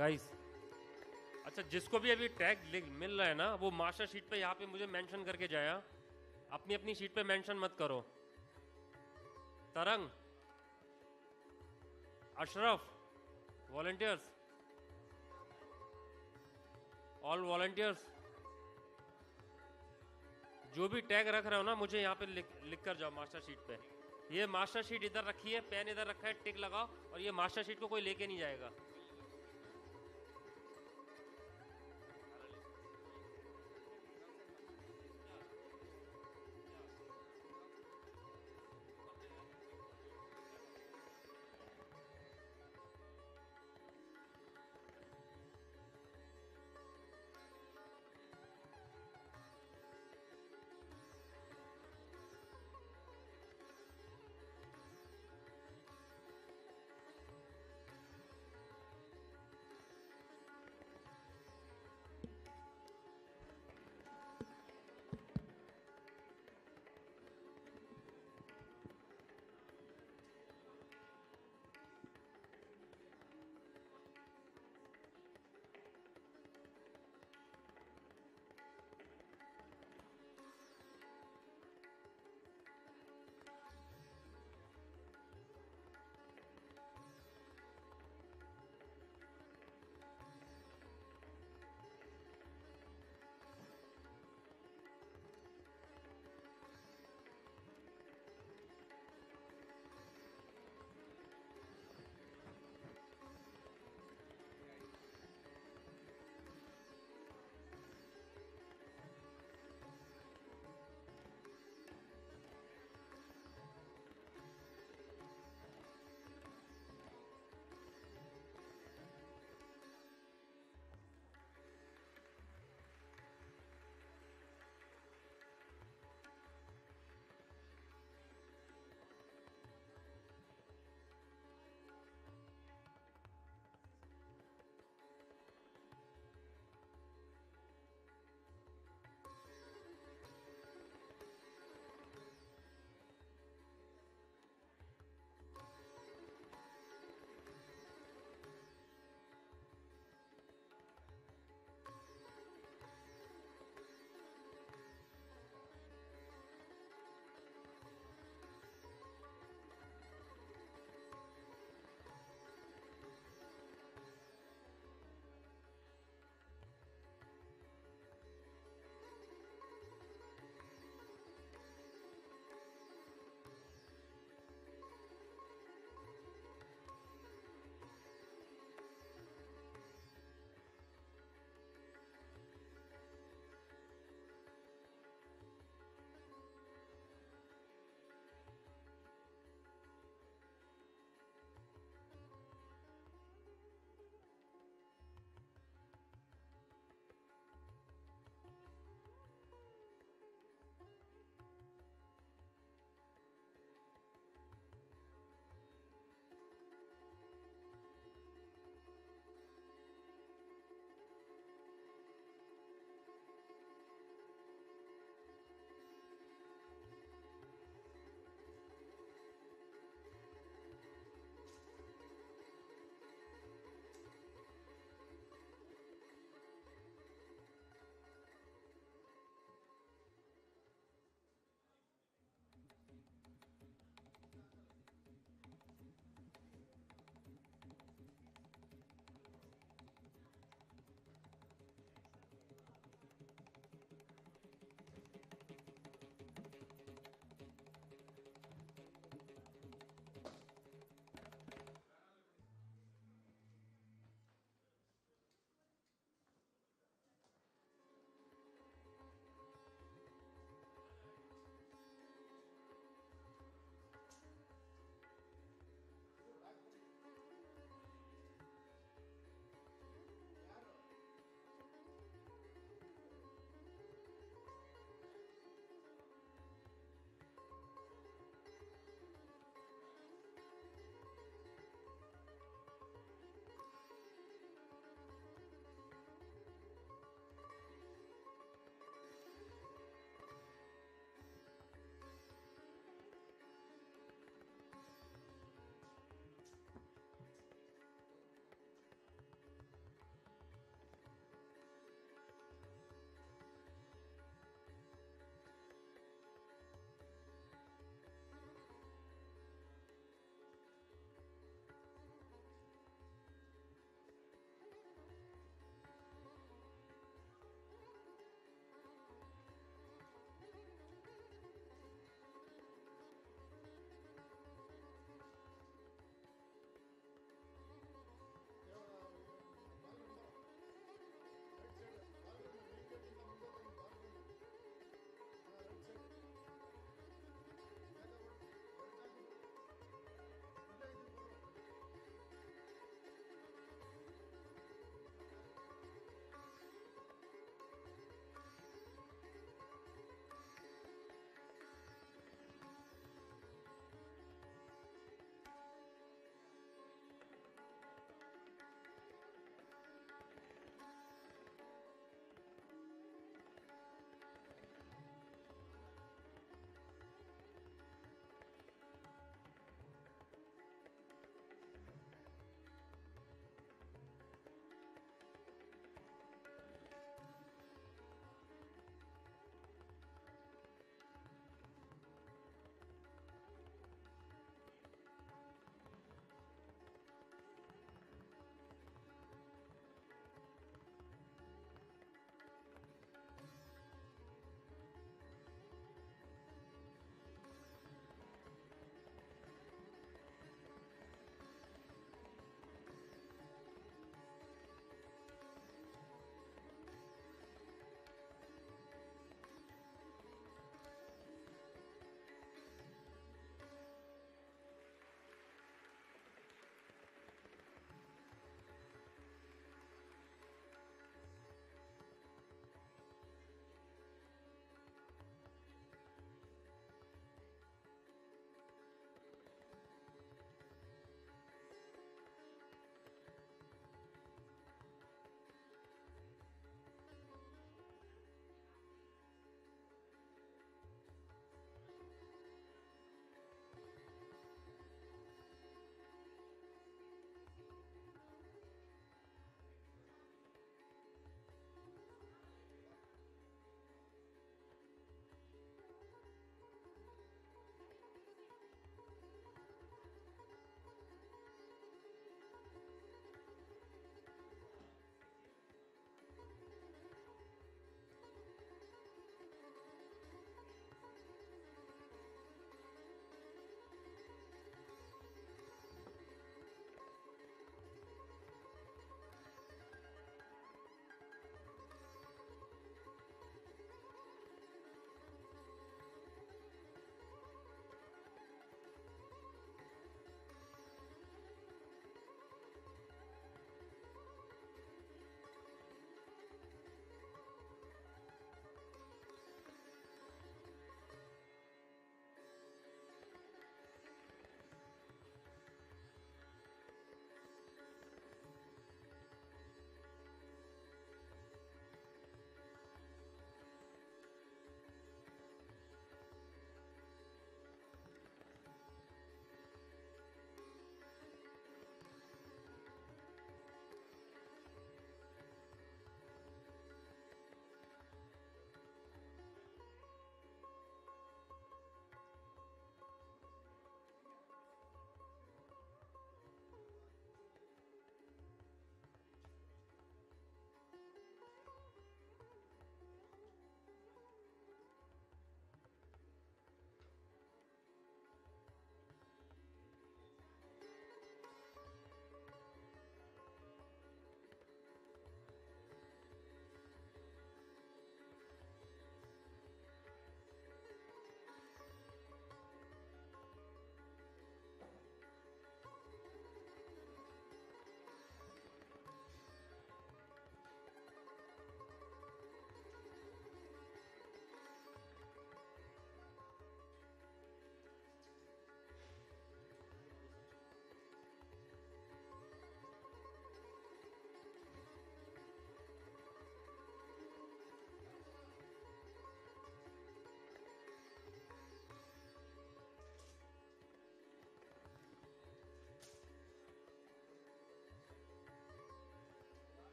Guys, अच्छा जिसको भी अभी टैग मिल रहा है ना, वो मास्टर शीट पे यहाँ पे मुझे मेंशन करके जाया। अपनी अपनी शीट पे मेंशन मत करो। तरंग, अशरफ, वॉलंटियर्स, ऑल वॉलंटियर्स, जो भी टैग रख रहे हो ना, मुझे यहाँ पे लिख कर जाओ मास्टर शीट पे। ये मास्टर शीट इधर रखी है, पेन इधर रखा है, टिक लगाओ, और ये मास्टर शीट को कोई लेके नहीं जाएगा।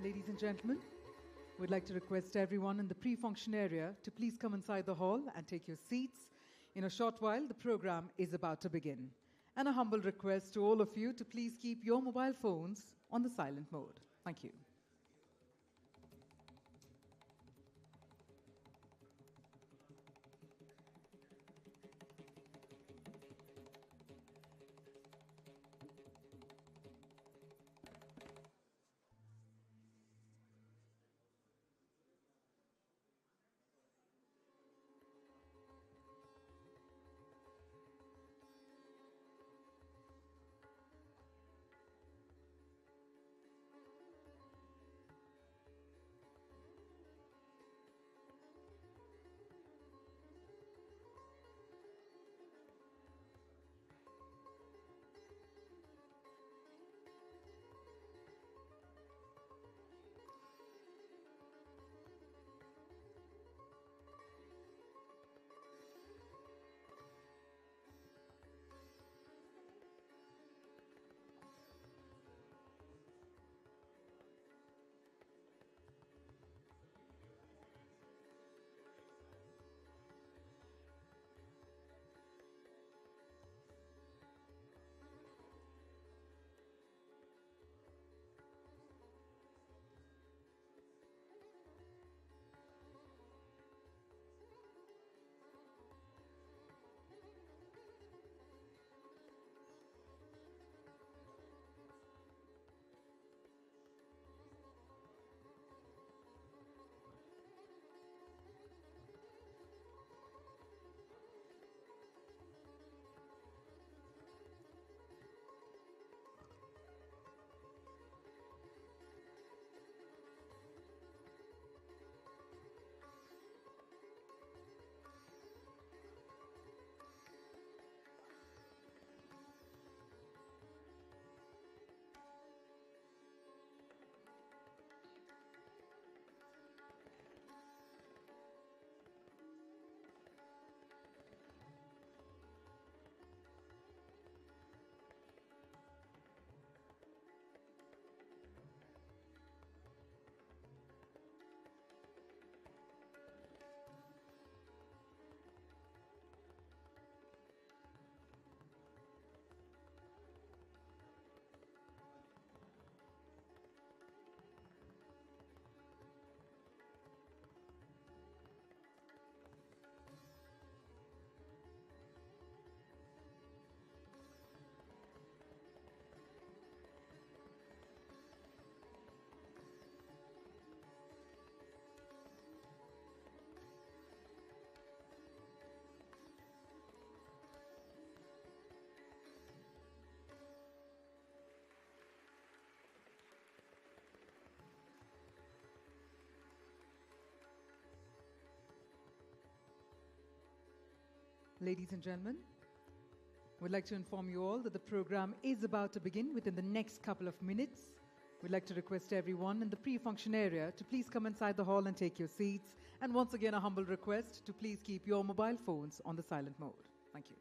Ladies and gentlemen, we'd like to request everyone in the pre-function area to please come inside the hall and take your seats. In a short while, the program is about to begin. And a humble request to all of you to please keep your mobile phones on the silent mode. Thank you. Ladies and gentlemen, we'd like to inform you all that the program is about to begin within the next couple of minutes. We'd like to request everyone in the pre-function area to please come inside the hall and take your seats. And once again, a humble request to please keep your mobile phones on the silent mode. Thank you.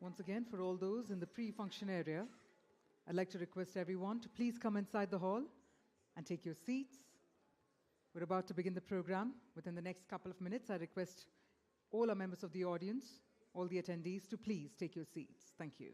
Once again, for all those in the pre-function area, I'd like to request everyone to please come inside the hall and take your seats. We're about to begin the program. Within the next couple of minutes, I request all our members of the audience, all the attendees, to please take your seats. Thank you.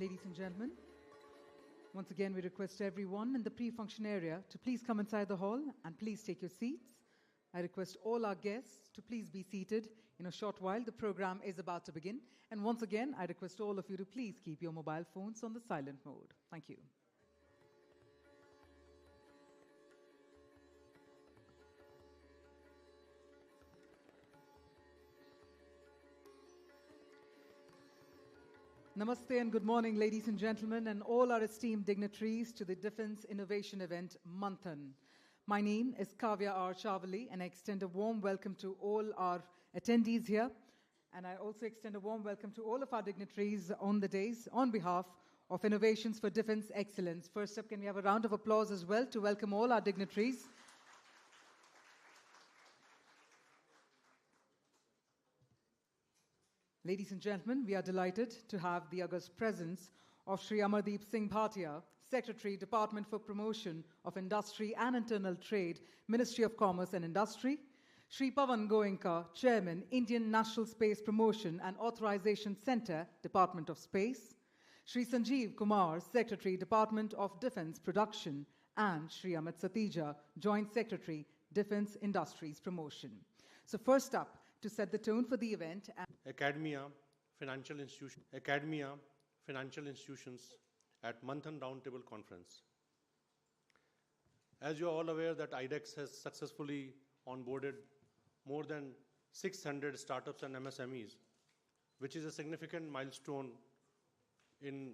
Ladies and gentlemen, once again we request everyone in the pre-function area to please come inside the hall and please take your seats. I request all our guests to please be seated. In a short while, the program is about to begin. And once again, I request all of you to please keep your mobile phones on the silent mode. Thank you. Namaste and good morning, ladies and gentlemen, and all our esteemed dignitaries to the Defence Innovation Event, Manthan. My name is Kavya R. Chavali, and I extend a warm welcome to all our attendees here. And I also extend a warm welcome to all of our dignitaries on the days on behalf of Innovations for Defence Excellence. First up, can we have a round of applause as well to welcome all our dignitaries? Ladies and gentlemen, we are delighted to have the august presence of Shri Amardeep Singh Bhatia, Secretary, Department for Promotion of Industry and Internal Trade, Ministry of Commerce and Industry, Shri Pavan Goenka, Chairman, Indian National Space Promotion and Authorization Centre, Department of Space, Shri Sanjeev Kumar, Secretary, Department of Defence Production, and Shri Amit Satija, Joint Secretary, Defence Industries Promotion. So first up, to set the tone for the event. Academia, financial institutions at Manthan Roundtable Conference. As you are all aware that IDEX has successfully onboarded more than 600 startups and MSMEs, which is a significant milestone in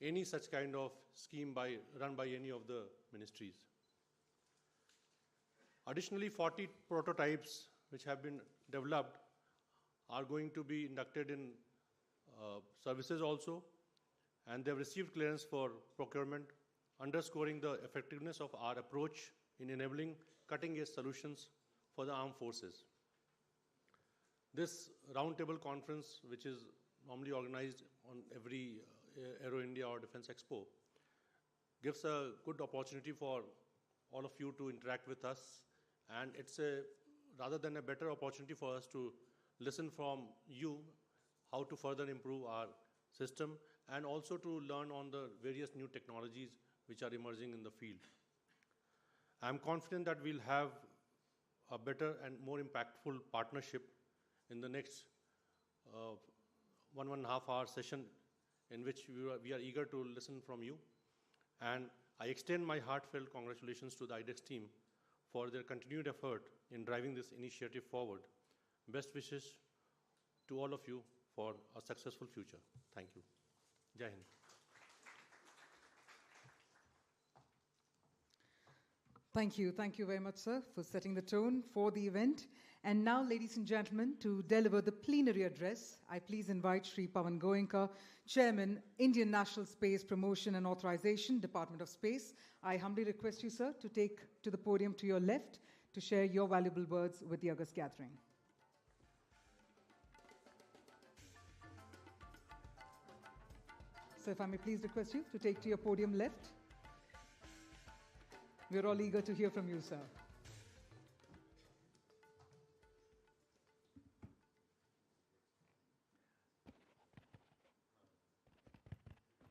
any such kind of scheme run by any of the ministries. Additionally, 40 prototypes which have been developed are going to be inducted in services also, and they have received clearance for procurement, underscoring the effectiveness of our approach in enabling cutting-edge solutions for the armed forces. This roundtable conference, which is normally organized on every Aero India or Defence Expo, gives a good opportunity for all of you to interact with us, and it's rather than a better opportunity for us to listen from you how to further improve our system and also to learn on the various new technologies which are emerging in the field. I'm confident that we'll have a better and more impactful partnership in the next 1.5 hour session in which we are eager to listen from you. And I extend my heartfelt congratulations to the IDEX team for their continued effort in driving this initiative forward. Best wishes to all of you for a successful future. Thank you. Jai Hind. Thank you. Thank you very much, sir, for setting the tone for the event. And now, ladies and gentlemen, to deliver the plenary address, I please invite Shri Pavan Goenka, Chairman, Indian National Space Promotion and Authorization, Department of Space. I humbly request you, sir, to take to the podium to your left to share your valuable words with the august gathering. So if I may please request you to take to your podium left. We're all eager to hear from you, sir.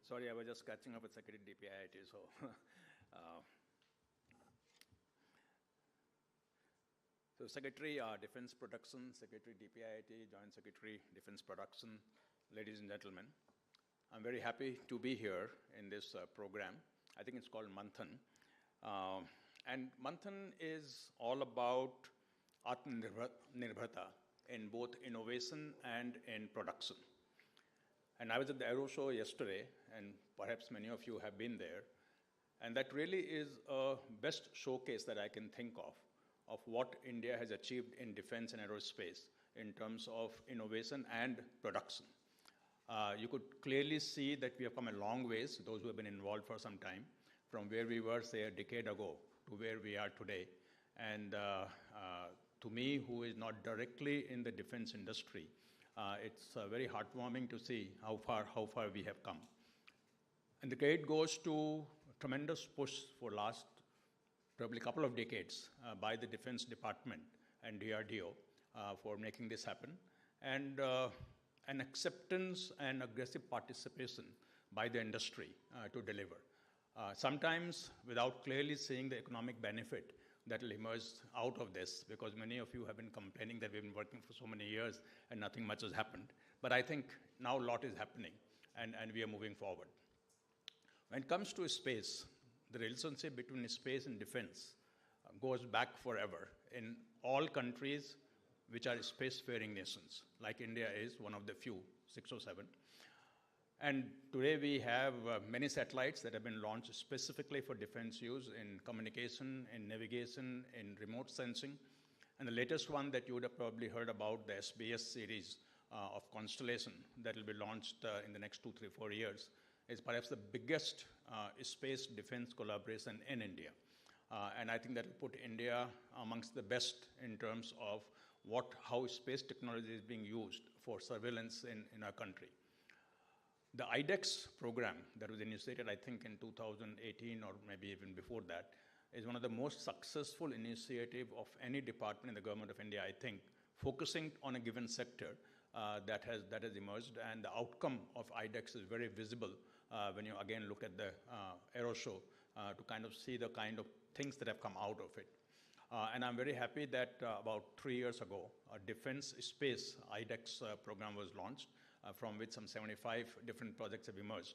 Sorry, I was just catching up with Secretary DPIIT, so. So Secretary Defense Production, Secretary DPIIT, Joint Secretary Defense Production, ladies and gentlemen, I'm very happy to be here in this program. I think it's called Manthan. And Manthan is all about Atmanirbharta in both innovation and in production. And I was at the Aero Show yesterday, and perhaps many of you have been there, and that really is a best showcase that I can think of what India has achieved in defense and aerospace in terms of innovation and production. You could clearly see that we have come a long ways, those who have been involved for some time, from where we were, say, a decade ago to where we are today. And to me, who is not directly in the defense industry, it's very heartwarming to see how far we have come. And the credit goes to a tremendous push for last probably a couple of decades by the Defense Department and DRDO for making this happen, and an acceptance and aggressive participation by the industry to deliver. Sometimes without clearly seeing the economic benefit that will emerge out of this, because many of you have been complaining that we've been working for so many years and nothing much has happened. But I think now a lot is happening, and we are moving forward. When it comes to space, the relationship between space and defense goes back forever in all countries which are spacefaring nations, like India is one of the few, 6 or 7. And today we have many satellites that have been launched specifically for defense use in communication, in navigation, in remote sensing. And the latest one that you would have probably heard about, the SBS series of Constellation that will be launched in the next 2, 3, 4 years, is perhaps the biggest space defense collaboration in India. And I think that will put India amongst the best in terms of how space technology is being used for surveillance in our country. The IDEX program that was initiated, I think, in 2018 or maybe even before that, is one of the most successful initiatives of any department in the government of India, I think, focusing on a given sector that has emerged. And the outcome of IDEX is very visible when you again look at the Aero Show to kind of see the kind of things that have come out of it. And I'm very happy that about 3 years ago, a defense space IDEX program was launched, from which some 75 different projects have emerged.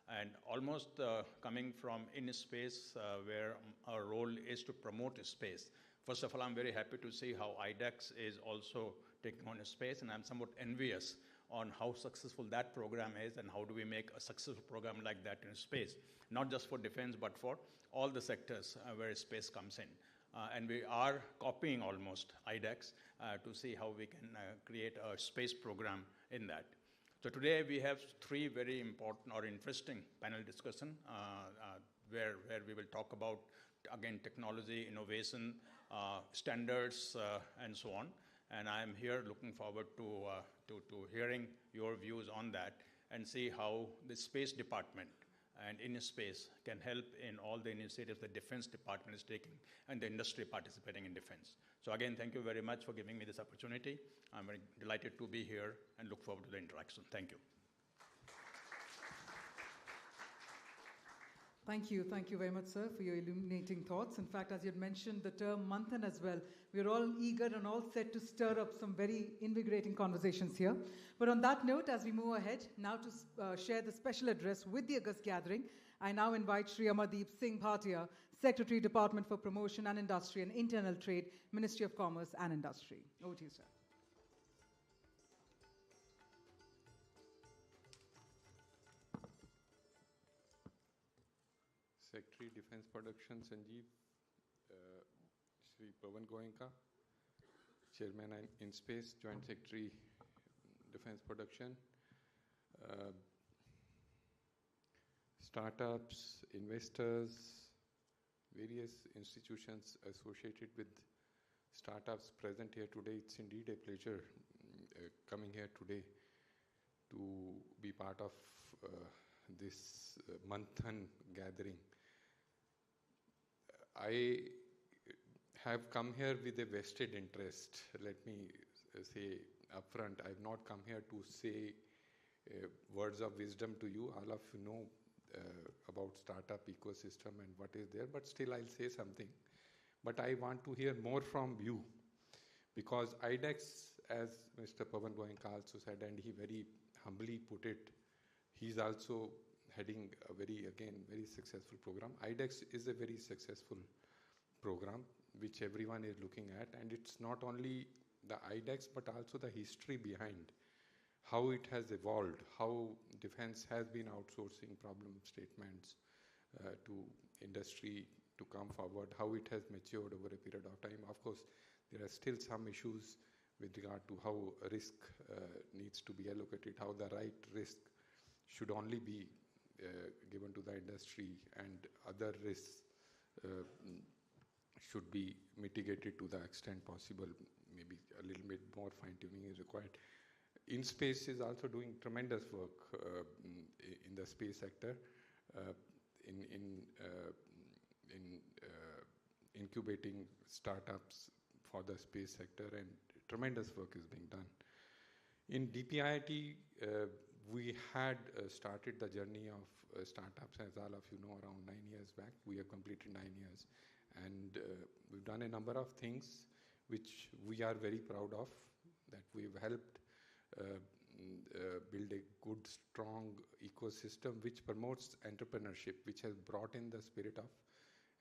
And almost coming from in space, where our role is to promote space. First of all, I'm very happy to see how IDEX is also taking on space, and I'm somewhat envious on how successful that program is and how do we make a successful program like that in space, not just for defense, but for all the sectors where space comes in. And we are copying almost IDEX to see how we can create a space program in that. So today we have 3 very important or interesting panel discussion where we will talk about, again, technology, innovation, standards, and so on. And I'm here looking forward to hearing your views on that and see how the Space Department and in space can help in all the initiatives the Defense Department is taking and the industry participating in defense. So again, thank you very much for giving me this opportunity. I'm very delighted to be here and look forward to the interaction. Thank you. Thank you. Thank you very much, sir, for your illuminating thoughts. In fact, as you had mentioned the term Manthan as well, we're all eager and all set to stir up some very invigorating conversations here. But on that note, as we move ahead, now to share the special address with the August gathering, I now invite Shri Amardeep Singh Bhatia, Secretary, Department for Promotion and Industry and Internal Trade, Ministry of Commerce and Industry. Over to you, sir. Secretary, Defense Production, Sanjeev, Shri Pavan Goenka, Chairman in Space, Joint Secretary, Defense Production, startups, investors, various institutions associated with startups present here today. It's indeed a pleasure coming here today to be part of this Manthan gathering. I have come here with a vested interest. Let me say upfront, I have not come here to say words of wisdom to you. All of you know about startup ecosystem and what is there, but still I'll say something. But I want to hear more from you, because IDEX, as Mr. Pavan Goenka also said, and he very humbly put it, he's also heading a very successful program. IDEX is a very successful program which everyone is looking at, and it's not only the IDEX but also the history behind how it has evolved, how defense has been outsourcing problem statements to industry to come forward, how it has matured over a period of time. Of course, there are still some issues with regard to how risk needs to be allocated, how the right risk should only be given to the industry and other risks should be mitigated to the extent possible. Maybe a little bit more fine-tuning is required. InSpace is also doing tremendous work in the space sector, in incubating startups for the space sector, and tremendous work is being done. In DPIIT, we had started the journey of startups, as all of you know, around 9 years back. We have completed 9 years. And we've done a number of things which we are very proud of, that we've helped build a good, strong ecosystem which promotes entrepreneurship, which has brought in the spirit of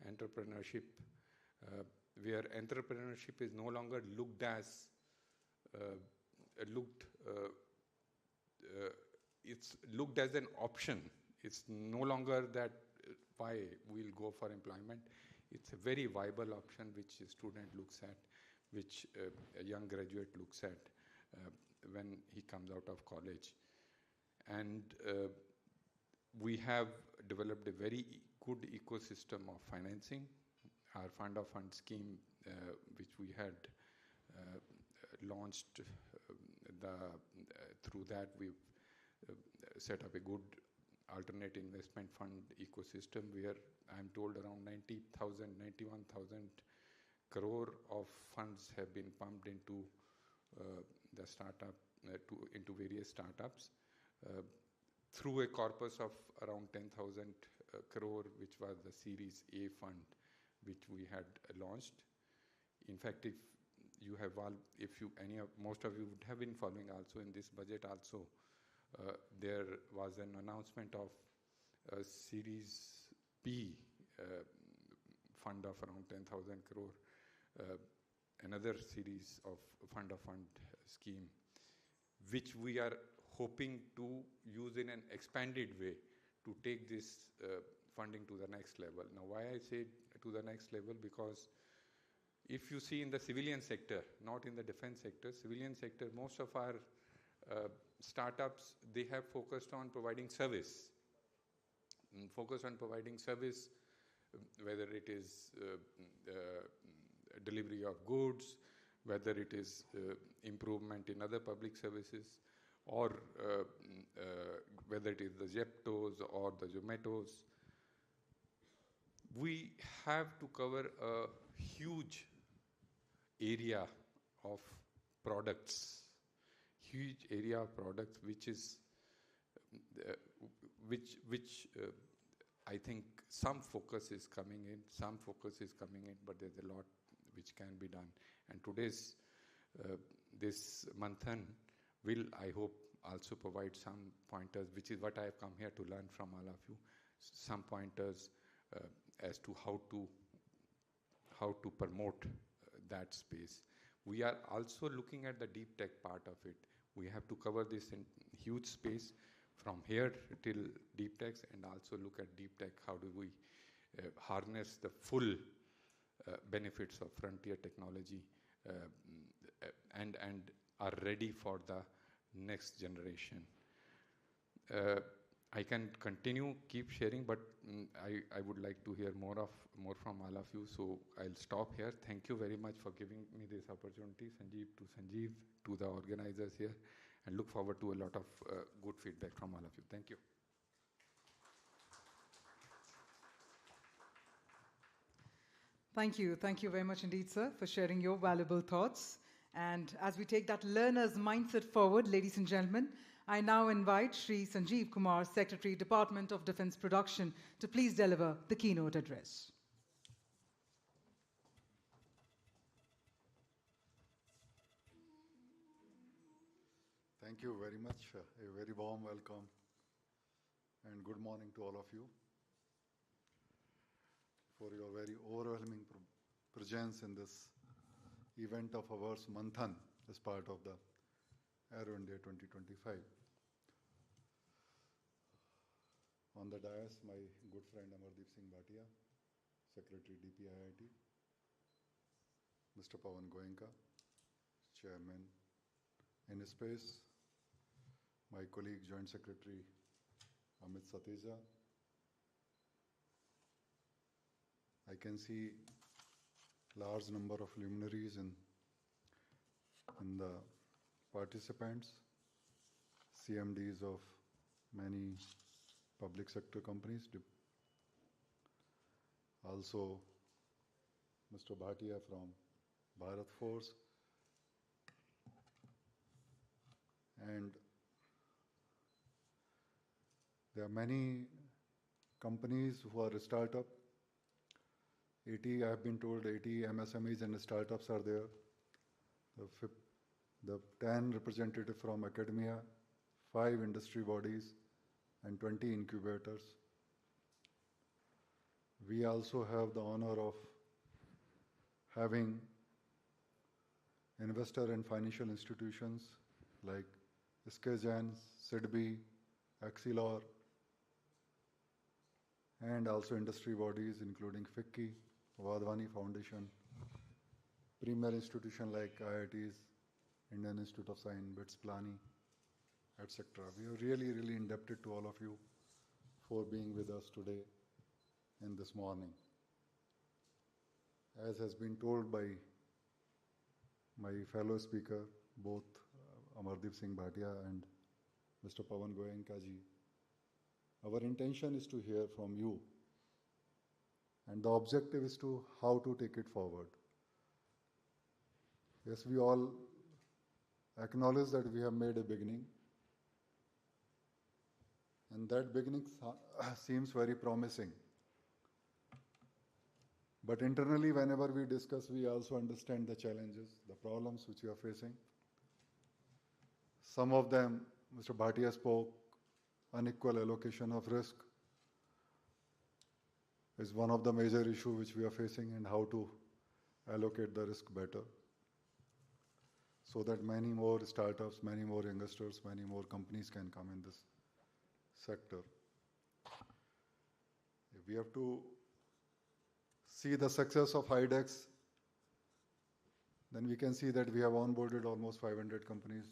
entrepreneurship, where entrepreneurship is no longer looked as it's looked as an option. It's no longer that why we'll go for employment. It's a very viable option which a student looks at, which a young graduate looks at when he comes out of college. And we have developed a very good ecosystem of financing. Our fund of fund scheme, which we had launched, through that we've set up a good alternate investment fund ecosystem where I'm told around 91,000 crore of funds have been pumped into the startup, into various startups through a corpus of around 10,000 crore, which was the Series A fund, which we had launched. In fact, if you have all, most of you would have been following also in this budget also, there was an announcement of a Series B fund of around 10,000 crore, another series of fund scheme, which we are hoping to use in an expanded way to take this funding to the next level. Now, why I say to the next level? Because if you see in the civilian sector, not in the defense sector, civilian sector, most of our startups, they have focused on providing service. Whether it is delivery of goods, whether it is improvement in other public services, or whether it is the Zeptos or the Zomatos. We have to cover a huge area of products, which is which I think some focus is coming in, but there's a lot which can be done. And today's this Manthan will, I hope, also provide some pointers, which is what I have come here to learn from all of you, some pointers as to how to promote that space. We are also looking at the deep tech part of it. We have to cover this in huge space from here till deep tech, and also look at deep tech. How do we harness the full benefits of frontier technology and are ready for the next generation? I can continue, keep sharing, but I would like to hear more from all of you. So I'll stop here. Thank you very much for giving me this opportunity, Sanjeev, to the organizers here, and look forward to a lot of good feedback from all of you. Thank you. Thank you. Thank you very much indeed, sir, for sharing your valuable thoughts. And as we take that learner's mindset forward, ladies and gentlemen, I now invite Shri Sanjeev Kumar, Secretary, Department of Defence Production, to please deliver the keynote address. Thank you very much. A very warm welcome and good morning to all of you for your very overwhelming presence in this event of ours, Manthan, as part of the Aero India 2025. On the dais, my good friend Amardeep Singh Bhatia, Secretary DPIIT, Mr. Pawan Goenka, Chairman InSpace, my colleague Joint Secretary Amit Sateja. I can see large number of luminaries in the participants, CMDs of many public sector companies. Also, Mr. Bhatia from Bharat Force, and There are many companies who are a startup. 80, I have been told 80 MSMEs and startups are there. The 10 representatives from academia, 5 industry bodies, and 20 incubators. We also have the honor of having investor and financial institutions like Skajan, SIDBI, Axilor, and also industry bodies including FICCI, Vadhwani Foundation, premier institutions like IITs, Indian Institute of Science, BITS Plani, etc. We are really, really indebted to all of you for being with us today and this morning. As has been told by my fellow speaker, both Amardeep Singh Bhatia and Mr. Pawan Goenka ji, our intention is to hear from you. And the objective is to how to take it forward. Yes, we all acknowledge that we have made a beginning. And that beginning seems very promising. But internally, whenever we discuss, we also understand the challenges, the problems which we are facing. Some of them, Mr. Bhatia spoke, unequal allocation of risk is one of the major issues which we are facing, and how to allocate the risk better so that many more startups, many more investors, many more companies can come in this sector. If we have to see the success of IDEX, then we can see that we have onboarded almost 500 companies,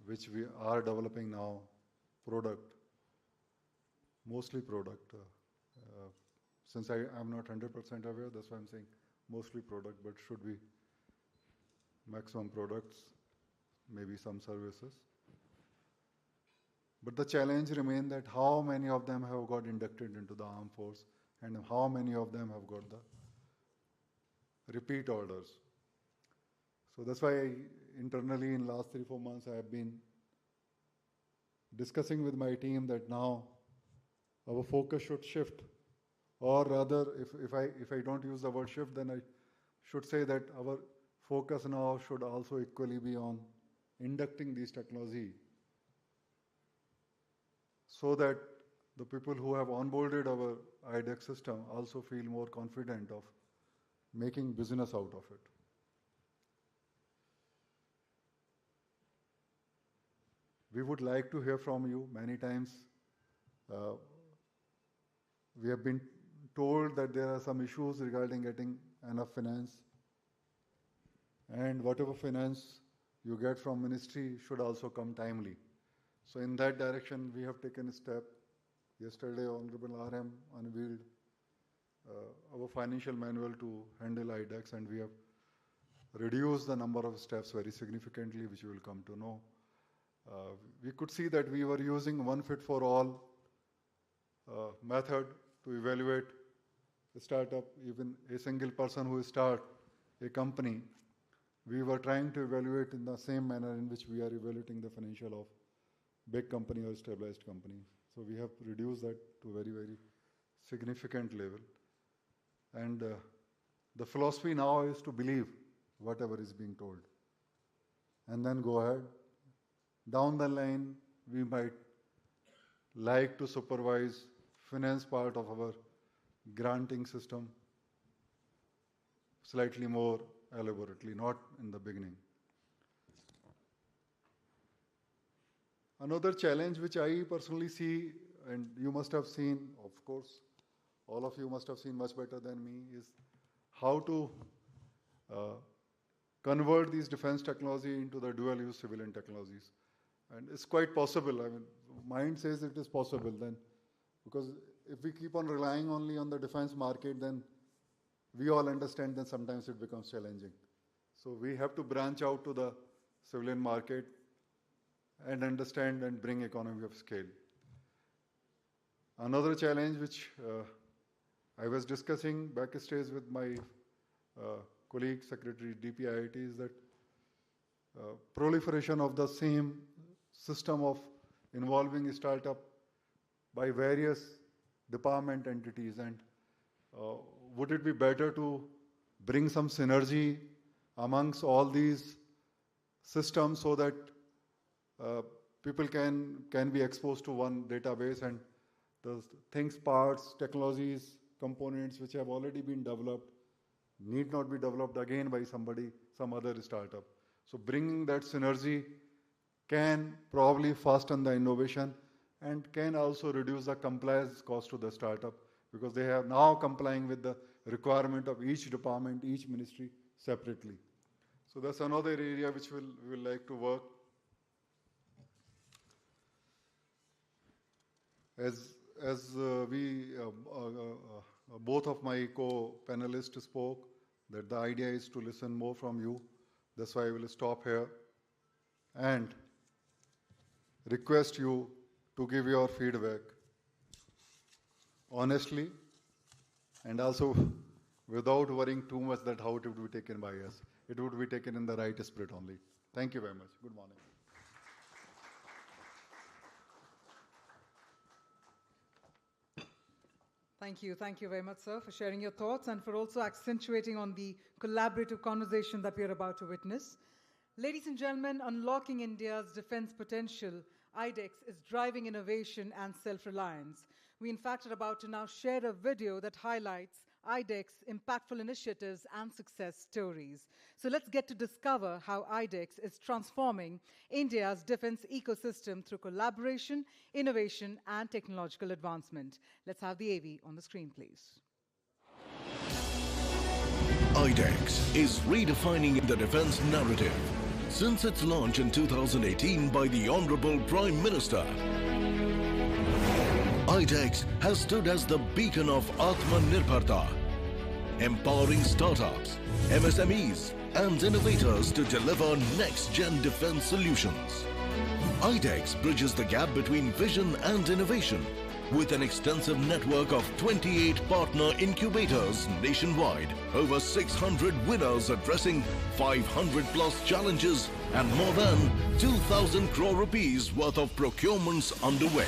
which we are developing now, mostly product. Since I am not 100% aware, that's why I'm saying mostly product, but should be maximum products, maybe some services. But the challenge remains that how many of them have got inducted into the armed force, and how many of them have got the repeat orders. So that's why internally in last 3-4 months I have been discussing with my team that now our focus should shift, or rather if I don't use the word shift, then I should say that our focus now should also equally be on inducting these technology, so that the people who have onboarded our IDEX system also feel more confident of making business out of it. We would like to hear from you. Many times we have been told that there are some issues regarding getting enough finance, and whatever finance you get from ministry should also come timely. So in that direction we have taken a step. Yesterday Honorable RM unveiled our financial manual to handle IDEX, and we have reduced the number of steps very significantly, which you will come to know. We could see that we were using one fit for all method to evaluate a startup. Even a single person who start a company, we were trying to evaluate in the same manner in which we are evaluating the financial of big company or stabilized company. So we have reduced that to a very, very significant level. And the philosophy now is to believe whatever is being told and then go ahead. Down the line, we might like to supervise finance part of our granting system slightly more elaborately, not in the beginning. Another challenge which I personally see, and you must have seen, of course, all of you must have seen much better than me, is how to convert these defense technology into the dual-use civilian technologies. And it's quite possible. I mean, mind says it is possible then, because if we keep on relying only on the defense market, then we all understand that sometimes it becomes challenging. So we have to branch out to the civilian market and understand and bring economy of scale. Another challenge which I was discussing backstage with my colleague, Secretary DPIIT, is that proliferation of the same system of involving startup by various department entities, and would it be better to bring some synergy amongst all these systems so that people can be exposed to one database, and the things, parts, technologies, components which have already been developed need not be developed again by somebody, some other startup. So bringing that synergy can probably fasten the innovation and can also reduce the compliance cost to the startup, because they are now complying with the requirement of each department, each ministry separately. So that's another area which we will like to work. As both of my co-panelists spoke, that the idea is to listen more from you. That's why I will stop here and request you to give your feedback honestly and also without worrying too much that how it would be taken by us. It would be taken in the right spirit only. Thank you very much. Good morning. Thank you very much, sir, for sharing your thoughts and for also accentuating on the collaborative conversation that we are about to witness. Ladies and gentlemen, unlocking India's defense potential, IDEX is driving innovation and self-reliance. We, in fact, are about to now share a video that highlights IDEX impactful initiatives and success stories. So let's get to discover how IDEX is transforming India's defense ecosystem through collaboration, innovation, and technological advancement. Let's have the AV on the screen, please. IDEX is redefining the defense narrative since its launch in 2018 by the Honorable Prime Minister. IDEX has stood as the beacon of Atmanirbharta, empowering startups, MSMEs, and innovators to deliver next-gen defense solutions. IDEX bridges the gap between vision and innovation with an extensive network of 28 partner incubators nationwide, over 600 winners addressing 500+ challenges, and more than 2,000 crore rupees worth of procurements underway.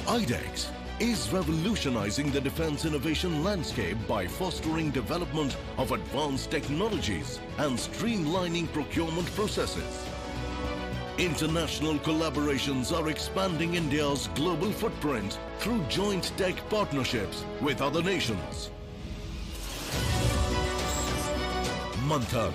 IDEX is revolutionizing the defense innovation landscape by fostering development of advanced technologies and streamlining procurement processes. International collaborations are expanding India's global footprint through joint tech partnerships with other nations. Manthan,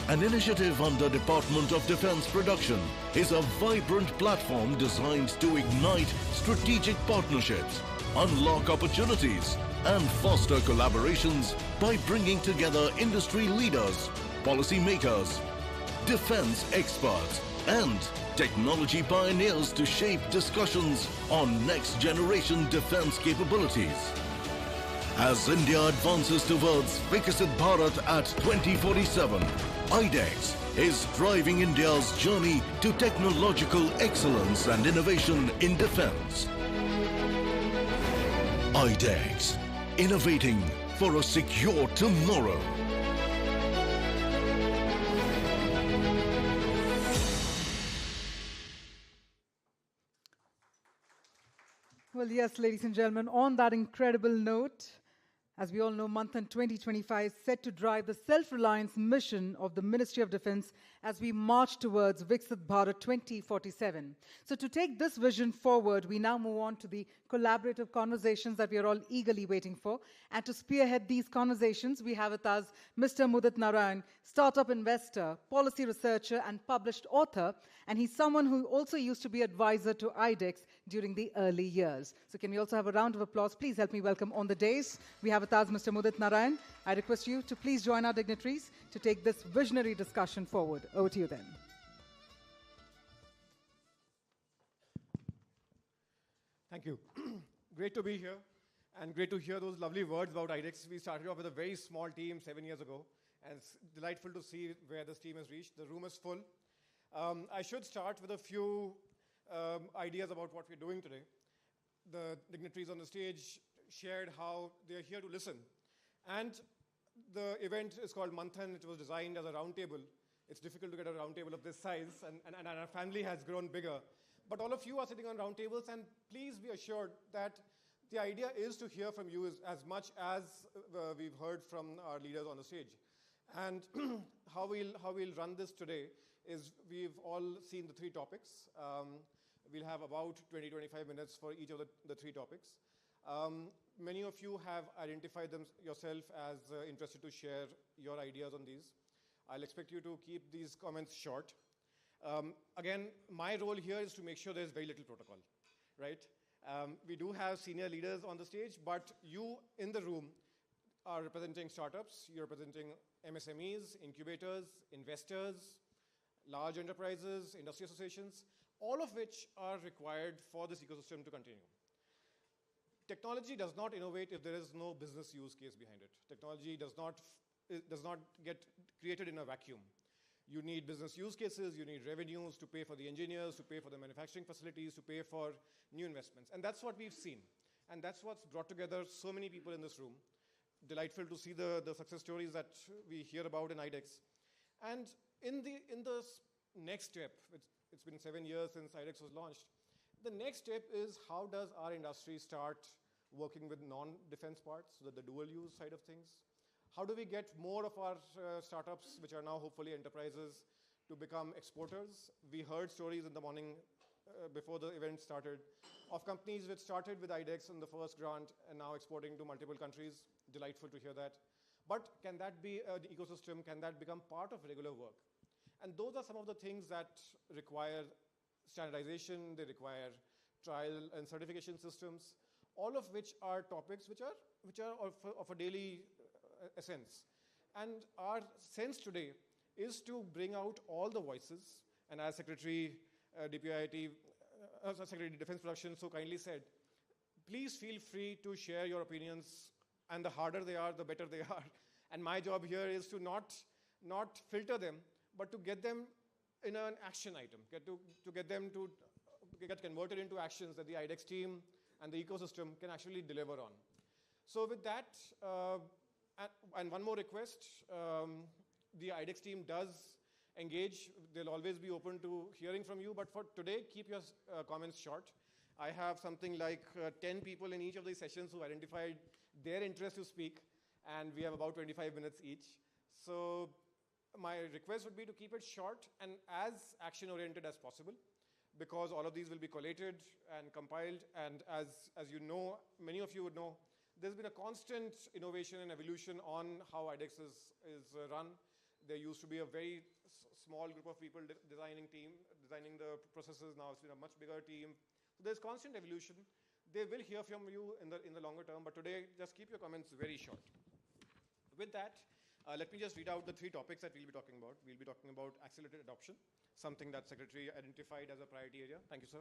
an initiative under Department of Defense Production, is a vibrant platform designed to ignite strategic partnerships, unlock opportunities, and foster collaborations by bringing together industry leaders, policymakers, defense experts, and technology pioneers to shape discussions on next-generation defense capabilities. As India advances towards Viksit Bharat at 2047, IDEX is driving India's journey to technological excellence and innovation in defense. IDEX, innovating for a secure tomorrow. Well, yes, ladies and gentlemen, on that incredible note, as we all know, Manthan 2025 is set to drive the self-reliance mission of the Ministry of Defense as we march towards Viksit Bharat 2047. So to take this vision forward, we now move on to the collaborative conversations that we are all eagerly waiting for. And to spearhead these conversations, we have with us Mr. Mudit Narayan, startup investor, policy researcher, and published author. And he's someone who also used to be advisor to IDEX during the early years. So can we also have a round of applause? Please help me welcome on the dais. We have with us Mr. Mudit Narayan. I request you to please join our dignitaries to take this visionary discussion forward. Over to you then. Thank you. Great to be here and great to hear those lovely words about IDEX. We started off with a very small team 7 years ago, and it's delightful to see where this team has reached. The room is full. I should start with a few ideas about what we're doing today. The dignitaries on the stage shared how they're here to listen. And the event is called Manthan. It was designed as a round table. It's difficult to get a round table of this size, and our family has grown bigger. But all of you are sitting on round tables, and please be assured that the idea is to hear from you as much as we've heard from our leaders on the stage. And how we'll run this today is we've all seen the three topics. We'll have about 20-25 minutes for each of the three topics. Many of you have identified them yourself as interested to share your ideas on these. I'll expect you to keep these comments short. Again, my role here is to make sure there's very little protocol, right? We do have senior leaders on the stage, but you in the room are representing startups, you're representing MSMEs, incubators, investors, large enterprises, industry associations, all of which are required for this ecosystem to continue. Technology does not innovate if there is no business use case behind it. Technology does not get created in a vacuum. You need business use cases, you need revenues to pay for the engineers, to pay for the manufacturing facilities, to pay for new investments. And that's what we've seen. And that's what's brought together so many people in this room. Delightful to see the success stories that we hear about in IDEX. And in the next step, it's been 7 years since IDEX was launched. The next step is how does our industry start working with non-defense parts, the dual use side of things? How do we get more of our startups, which are now hopefully enterprises, to become exporters? We heard stories in the morning before the event started of companies which started with IDEX in the first grant and now exporting to multiple countries. Delightful to hear that. But can that be the ecosystem? Can that become part of regular work? And those are some of the things that require standardization, they require trial and certification systems, all of which are topics which are of a daily essence. And our sense today is to bring out all the voices, and as Secretary Secretary Defense Production so kindly said, please feel free to share your opinions, and the harder they are, the better they are. And my job here is to not filter them, but to get them in an action item, to get them to get converted into actions that the IDEX team and the ecosystem can actually deliver on. So with that, and one more request, the IDEX team does engage. They'll always be open to hearing from you, but for today, keep your comments short. I have something like 10 people in each of these sessions who identified their interest to speak, and we have about 25 minutes each. So my request would be to keep it short and as action-oriented as possible, because all of these will be collated and compiled, and as you know, many of you would know, there's been a constant innovation and evolution on how IDEX is run. There used to be a very small group of people designing the processes. Now it's been a much bigger team. So there's constant evolution. They will hear from you in the longer term, but today, just keep your comments very short. With that, let me just read out the three topics that we'll be talking about. We'll be talking about accelerated adoption, something that Secretary identified as a priority area. Thank you, sir.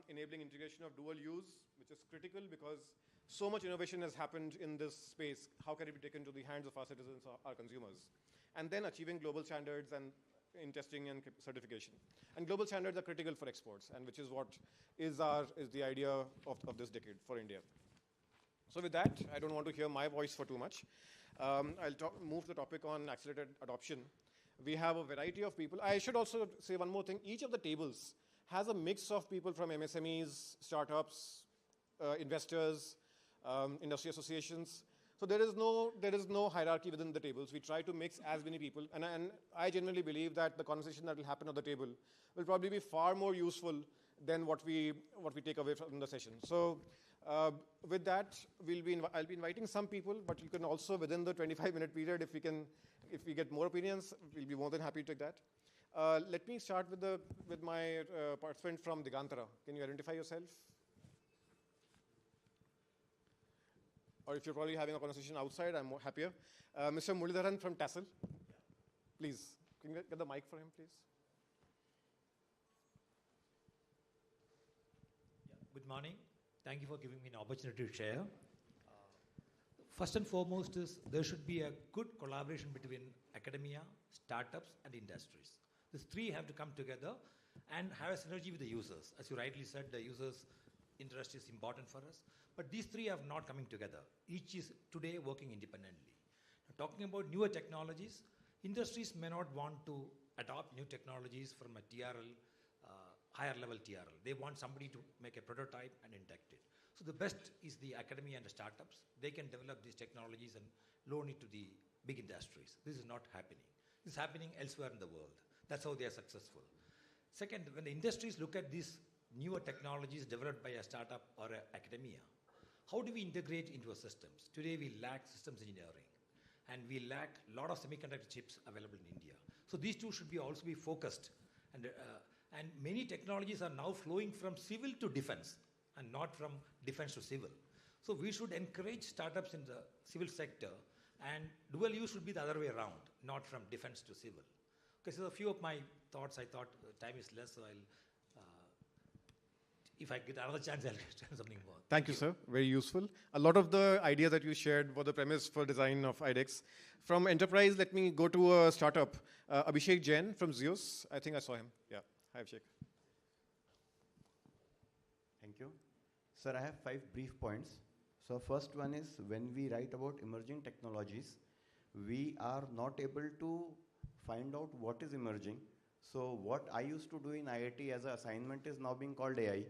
Enabling integration of dual use, which is critical because so much innovation has happened in this space. How can it be taken to the hands of our citizens, our consumers? And then achieving global standards and in testing and certification. And global standards are critical for exports, and which is what is the idea of this decade for India. So with that, I don't want to hear my voice for too much. I'll move the topic on accelerated adoption. We have a variety of people. I should also say one more thing. Each of the tables has a mix of people from MSMEs, startups, investors, industry associations. So there is no hierarchy within the tables. We try to mix as many people, and I genuinely believe that the conversation that will happen at the table will probably be far more useful than what we take away from the session. So with that, I'll be inviting some people, but you can also within the 25-minute period, if we get more opinions, we'll be more than happy to take that. Let me start with my participant from Digantara. Can you identify yourself? Or if you're probably having a conversation outside, I'm more happier. Mr. Muralidharan from Tassel. Please, can you get the mic for him, please? Good morning. Thank you for giving me an opportunity to share. First and foremost is there should be a good collaboration between academia, startups, and industries. These three have to come together and have a synergy with the users. As you rightly said, the users' interest is important for us. But these three are not coming together. Each is today working independently. Now, talking about newer technologies, industries may not want to adopt new technologies from a TRL higher level TRL. They want somebody to make a prototype and induct it. So the best is the academia and the startups. They can develop these technologies and loan it to the big industries. This is not happening. This is happening elsewhere in the world. That's how they are successful. Second, when the industries look at these newer technologies developed by a startup or a academia, how do we integrate into our systems? Today we lack systems engineering, and we lack a lot of semiconductor chips available in India. So these two should also be focused. And many technologies are now flowing from civil to defense and not from defense to civil. So we should encourage startups in the civil sector, and dual use should be the other way around, not from defense to civil. Okay, so a few of my thoughts. I thought time is less, so if I get another chance, I'll tell something more. Thank you, sir. Very useful. A lot of the ideas that you shared were the premise for design of IDEX. From enterprise, let me go to a startup. Abhishek Jain from Zeus. I think I saw him. Yeah. Hi, Abhishek. Thank you. Sir, I have 5 brief points. So first one is, when we write about emerging technologies, we are not able to find out what is emerging. So what I used to do in IIT as an assignment is now being called AI.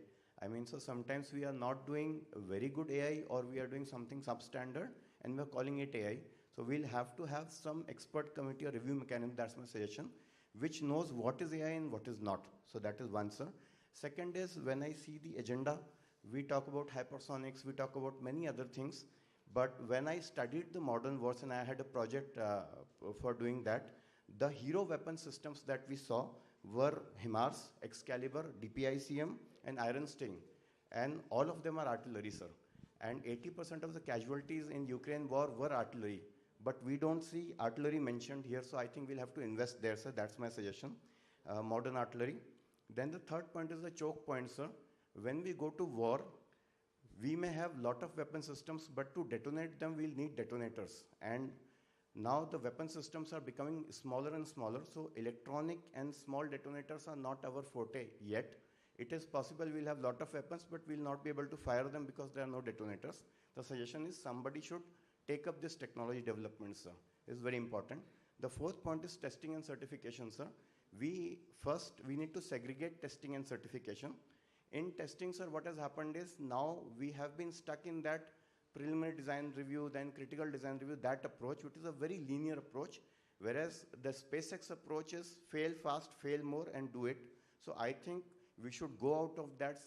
I mean, so sometimes we are not doing very good AI, or we are doing something substandard and we are calling it AI. So we'll have to have some expert committee or review mechanism, that's my suggestion, which knows what is AI and what is not. So that is one, sir. Second is, when I see the agenda, we talk about hypersonics, we talk about many other things. But when I studied the modern wars, and I had a project for doing that, the hero weapon systems that we saw were HIMARS, Excalibur, DPICM, and Iron Sting. And all of them are artillery, sir. And 80% of the casualties in Ukraine war were artillery. But we don't see artillery mentioned here, so I think we'll have to invest there, sir. That's my suggestion. Modern artillery. Then the third point is the choke point, sir. When we go to war, we may have lot of weapon systems, but to detonate them, we'll need detonators. And now the weapon systems are becoming smaller and smaller, so electronic and small detonators are not our forte yet. It is possible we'll have lot of weapons, but we'll not be able to fire them because there are no detonators. The suggestion is somebody should take up this technology development, sir. It's very important. The fourth point is testing and certification, sir. We need to segregate testing and certification. In testing, sir, what has happened is now we have been stuck in that preliminary design review, then critical design review, that approach, which is a very linear approach, whereas the SpaceX approach is fail fast, fail more, and do it. So I think we should go out of that,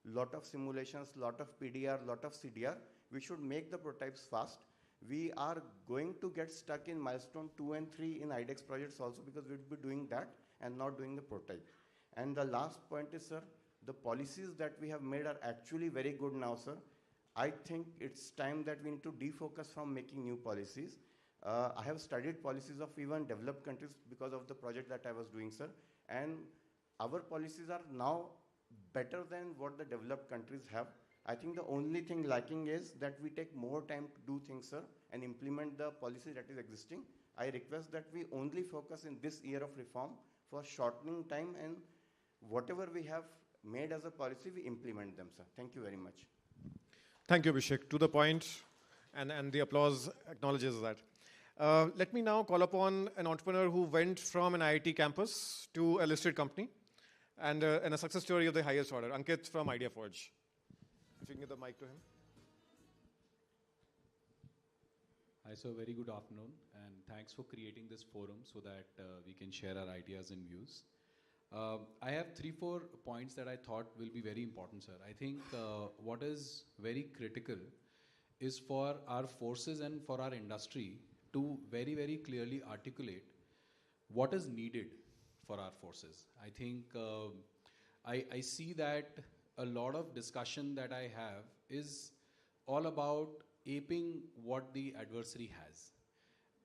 lot of simulations, lot of PDR, lot of CDR. We should make the prototypes fast. We are going to get stuck in milestone 2 and 3 in IDEX projects also, because we'll be doing that and not doing the prototype. And the last point is, sir, the policies that we have made are actually very good now, sir. I think it's time that we need to defocus from making new policies. I have studied policies of even developed countries because of the project that I was doing, sir. And our policies are now better than what the developed countries have. I think the only thing lacking is that we take more time to do things, sir, and implement the policy that is existing. I request that we only focus in this year of reform for shortening time, and whatever we have made as a policy, we implement them, sir. Thank you very much. Thank you, Abhishek. To the point, and the applause acknowledges that. Let me now call upon an entrepreneur who went from an IIT campus to a listed company, and a success story of the highest order. Ankit from IdeaForge. If you can get the mic to him. Hi, sir. Very good afternoon, and thanks for creating this forum so that we can share our ideas and views. I have 3-4 points that I thought will be very important, sir. I think what is very critical is for our forces and for our industry to very, very clearly articulate what is needed for our forces. I think I see that a lot of discussion that I have is all about aping what the adversary has.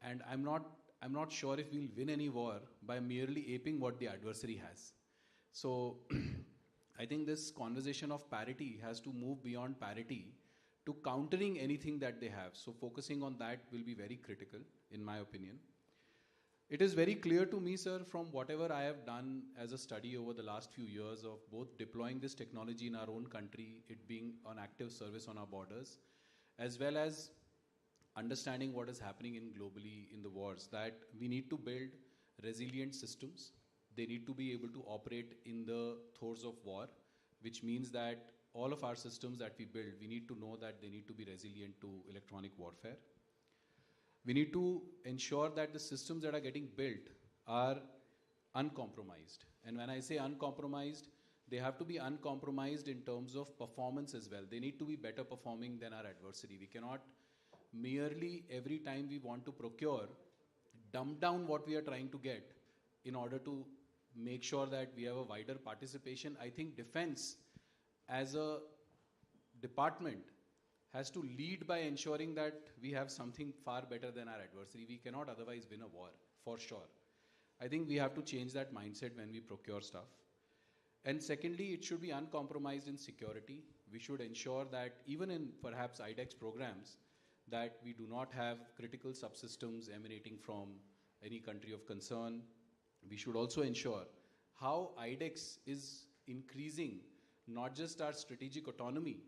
And I'm not sure if we'll win any war by merely aping what the adversary has. So I think this conversation of parity has to move beyond parity to countering anything that they have. So focusing on that will be very critical, in my opinion. It is very clear to me, sir, from whatever I have done as a study over the last few years of both deploying this technology in our own country, it being on active service on our borders, as well as understanding what is happening globally in the wars, that we need to build resilient systems, they need to be able to operate in the throes of war, which means that all of our systems that we build, we need to know that they need to be resilient to electronic warfare. We need to ensure that the systems that are getting built are uncompromised. And when I say uncompromised, they have to be uncompromised in terms of performance as well. They need to be better performing than our adversary. We cannot merely, every time we want to procure, dumb down what we are trying to get in order to make sure that we have a wider participation. I think defense as a department has to lead by ensuring that we have something far better than our adversary. We cannot otherwise win a war, for sure. I think we have to change that mindset when we procure stuff. And secondly, it should be uncompromised in security. We should ensure that even in perhaps IDEX programs, that we do not have critical subsystems emanating from any country of concern. We should also ensure how IDEX is increasing not just our strategic autonomy,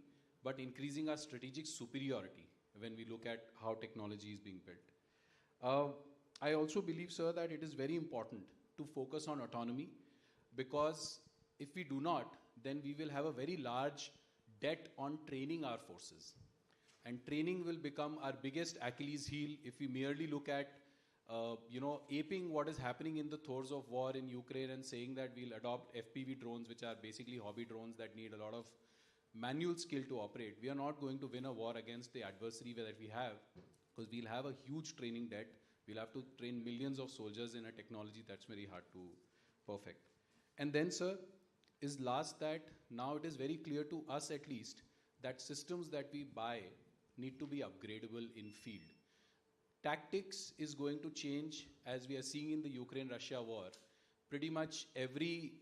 but increasing our strategic superiority when we look at how technology is being built. I also believe, sir, that it is very important to focus on autonomy, because if we do not, then we will have a very large debt on training our forces. And training will become our biggest Achilles heel if we merely look at, aping what is happening in the throes of war in Ukraine and saying that we'll adopt FPV drones, which are basically hobby drones that need a lot of manual skill to operate. We are not going to win a war against the adversary that we have, because we'll have a huge training debt. We'll have to train millions of soldiers in a technology that's very hard to perfect. And then, sir, is last that now it is very clear to us at least that systems that we buy need to be upgradable in field. Tactics is going to change, as we are seeing in the Ukraine-Russia war. Pretty much every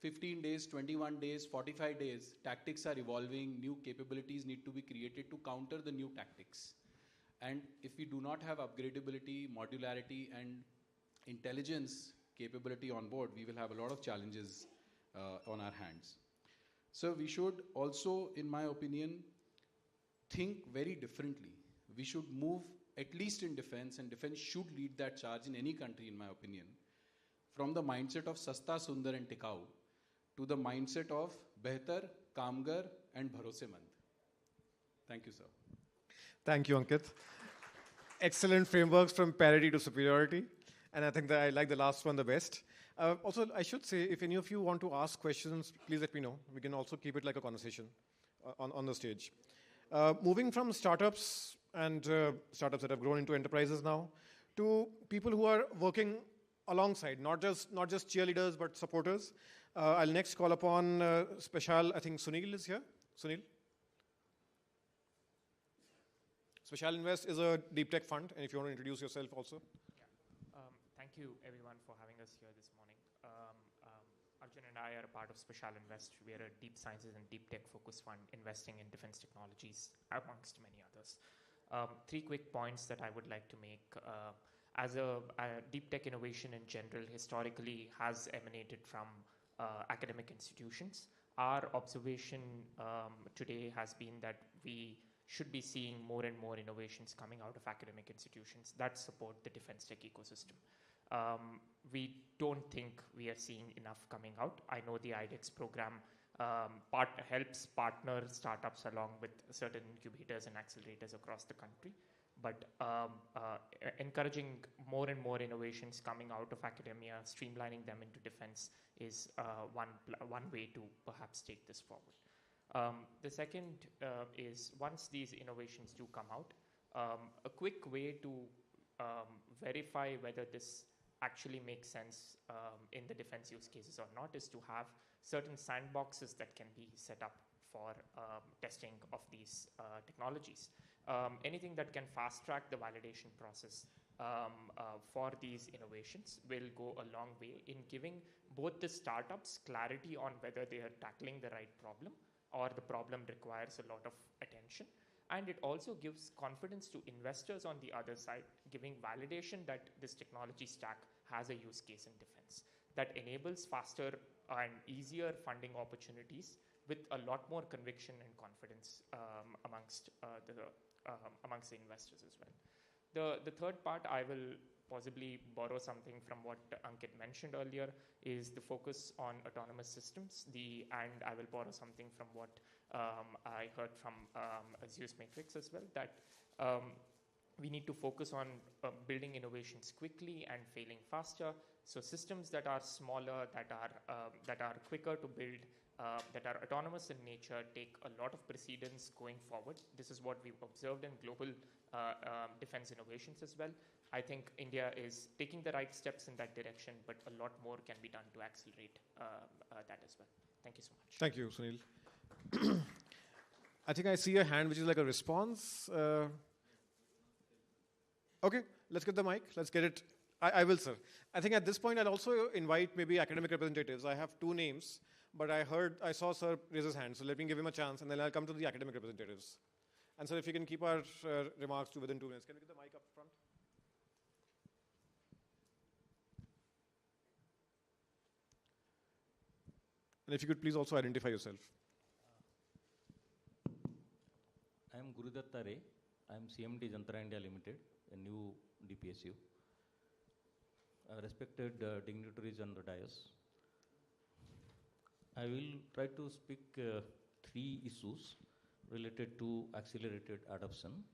15 days, 21 days, 45 days, tactics are evolving, new capabilities need to be created to counter the new tactics. And if we do not have upgradability, modularity, and intelligence capability on board, we will have a lot of challenges on our hands. So we should also, in my opinion, think very differently. We should move, at least in defense, and defense should lead that charge in any country, in my opinion, from the mindset of Sasta, Sundar and Tikau to the mindset of Behtar, Kamgar and Bharosemand. Thank you, sir. Thank you, Ankit. Excellent frameworks from parity to superiority. And I think that I like the last one the best. Also, I should say, if any of you want to ask questions, please let me know. We can also keep it like a conversation on the stage. Moving from startups and startups that have grown into enterprises now, to people who are working alongside, not just cheerleaders, but supporters. I'll next call upon Special, I think Sunil is here. Sunil? Special Invest is a deep tech fund, and if you want to introduce yourself also. Thank you, everyone, for having us here this morning. Arjun and I are a part of Special Invest. We are a deep sciences and deep tech focused fund investing in defense technologies, amongst many others. 3 quick points that I would like to make. As a deep tech innovation in general historically has emanated from academic institutions. Our observation today has been that we should be seeing more and more innovations coming out of academic institutions that support the defense tech ecosystem. We don't think we are seeing enough coming out. I know the IDEX program helps partner startups along with certain incubators and accelerators across the country. But encouraging more and more innovations coming out of academia, streamlining them into defense is one way to perhaps take this forward. The second is once these innovations do come out, a quick way to verify whether this actually makes sense in the defense use cases or not is to have certain sandboxes that can be set up for testing of these technologies. Anything that can fast track the validation process for these innovations will go a long way in giving both the startups clarity on whether they are tackling the right problem or the problem requires a lot of attention. And it also gives confidence to investors on the other side, giving validation that this technology stack has a use case in defense that enables faster and easier funding opportunities with a lot more conviction and confidence amongst the investors as well. The third part I will possibly borrow something from what Ankit mentioned earlier, is the focus on autonomous systems. And I will borrow something from what I heard from Zeus Matrix as well, that we need to focus on building innovations quickly and failing faster. So systems that are smaller, that are quicker to build, that are autonomous in nature, take a lot of precedence going forward. This is what we've observed in global defense innovations as well. I think India is taking the right steps in that direction, but a lot more can be done to accelerate that as well. Thank you so much. Thank you, Sunil. I think I see a hand which is like a response. Okay, let's get the mic. Let's get it. I will, sir. I think at this point I'll also invite maybe academic representatives. I have two names, but I saw sir raise his hand, so let me give him a chance, and then I'll come to the academic representatives. And sir, if you can keep our remarks to within 2 minutes. Can we get the mic up front? And if you could please also identify yourself. I am Gurudatta Ray. I am CMD Jantra India Limited, a new DPSU. Respected dignitaries on the dais, I will try to speak 3 issues related to accelerated adoption.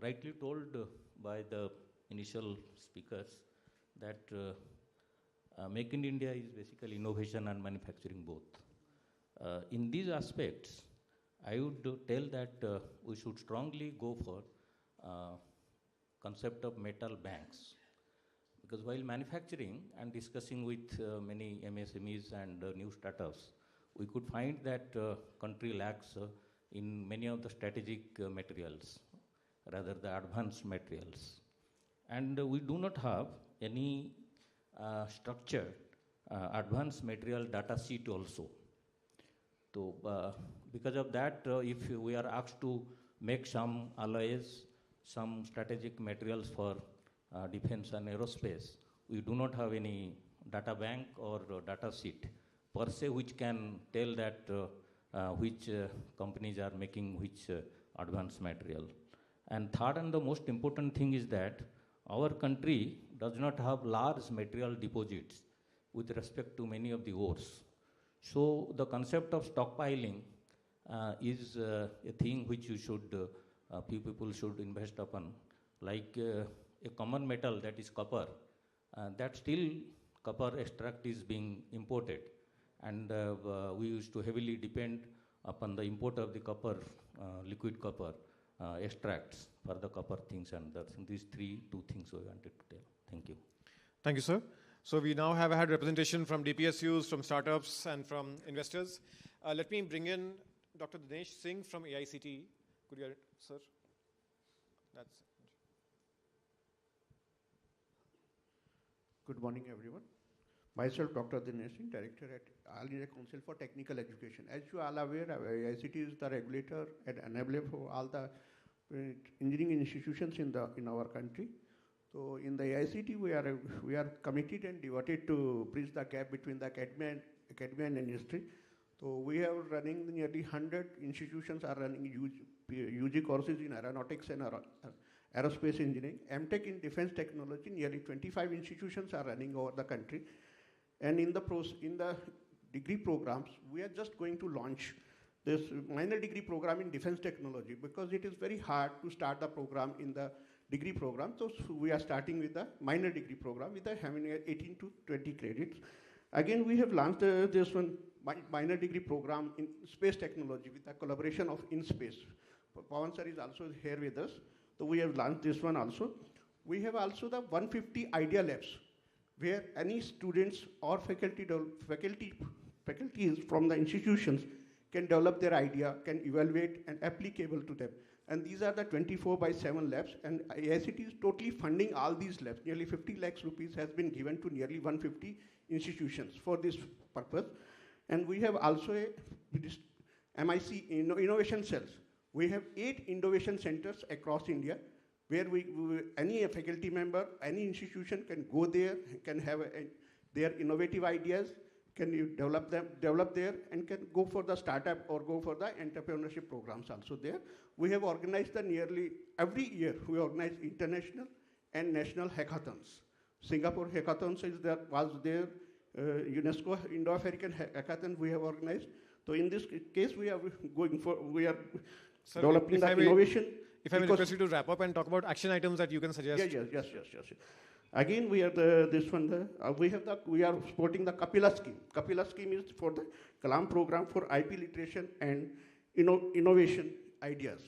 Rightly told by the initial speakers that Make in India is basically innovation and manufacturing both. In these aspects, I would tell that we should strongly go for concept of metal banks. Because while manufacturing and discussing with many MSMEs and new startups, we could find that country lacks in many of the strategic materials, rather the advanced materials. And we do not have any structured advanced material data sheet also. So because of that, if we are asked to make some alloys, some strategic materials for defense and aerospace, we do not have any data bank or data sheet per se which can tell that which companies are making which advanced material. And third and the most important thing is that our country does not have large material deposits with respect to many of the ores. So the concept of stockpiling is a thing which you should, few people should invest upon. Like a common metal that is copper, that still copper extract is being imported. And we used to heavily depend upon the import of the copper, liquid copper extracts for the copper things, and these two things we wanted to tell. Thank you. Thank you, sir. So we now have had representation from DPSUs, from startups, and from investors. Let me bring in Dr. Dinesh Singh from AICTE. Could you, sir? That's Good morning, everyone. Myself, Dr. Dinesh Singh, Director at All India Council for Technical Education. As you are all aware, ICT is the regulator and enabler for all the engineering institutions in our country. So in the ICT, we are committed and devoted to bridge the gap between the academia and industry. So we are running nearly 100 institutions are running UG courses in aeronautics and aerospace engineering. MTech in defense technology, nearly 25 institutions are running over the country. And in the degree programs, we are just going to launch this minor degree program in defense technology because it is very hard to start the program in the degree program. So we are starting with the minor degree program with having 18 to 20 credits. Again, we have launched this one minor degree program in space technology with the collaboration of InSpace. Pawan sir is also here with us. So we have launched this one also. We have also the 150 idea labs where any students or faculties from the institutions can develop their idea, can evaluate and applicable to them. And these are the 24/7 labs, and IICT is totally funding all these labs. Nearly 50 lakhs rupees has been given to nearly 150 institutions for this purpose. And we have also a MIC innovation cells. We have 8 innovation centers across India where any faculty member, any institution can go there, can have their innovative ideas, can develop there, and can go for the startup or go for the entrepreneurship programs also there. We have organized nearly every year, we organize international and national hackathons. Singapore hackathons was there. UNESCO Indo-African hackathon we have organized. So in this case, we are Sir, developing the innovation. If I may request you to wrap up and talk about action items that you can suggest. Yes. Again, we are we are supporting the Kapila scheme. Kapila scheme is for the Kalam program for IP literation and innovation ideas.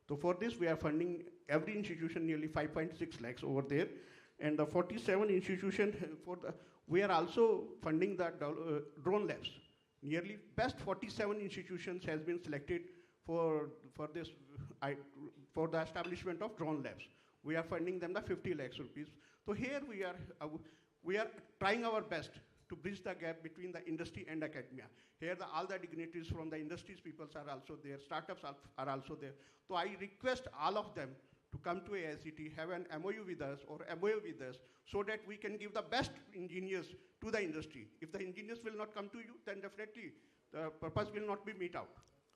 So for this, we are funding every institution nearly 5.6 lakhs over there, and the 47 institutions we are also funding the drone labs. Nearly best 47 institutions has been selected for the establishment of drone labs. We are funding them the 50 lakhs rupees. So here we are trying our best to bridge the gap between the industry and academia. Here all the dignitaries from the industries peoples are also there, startups are also there. So I request all of them to come to AICT, have an MOU with us or MOU with us, so that we can give the best engineers to the industry. If the engineers will not come to you, then definitely the purpose will not be met out.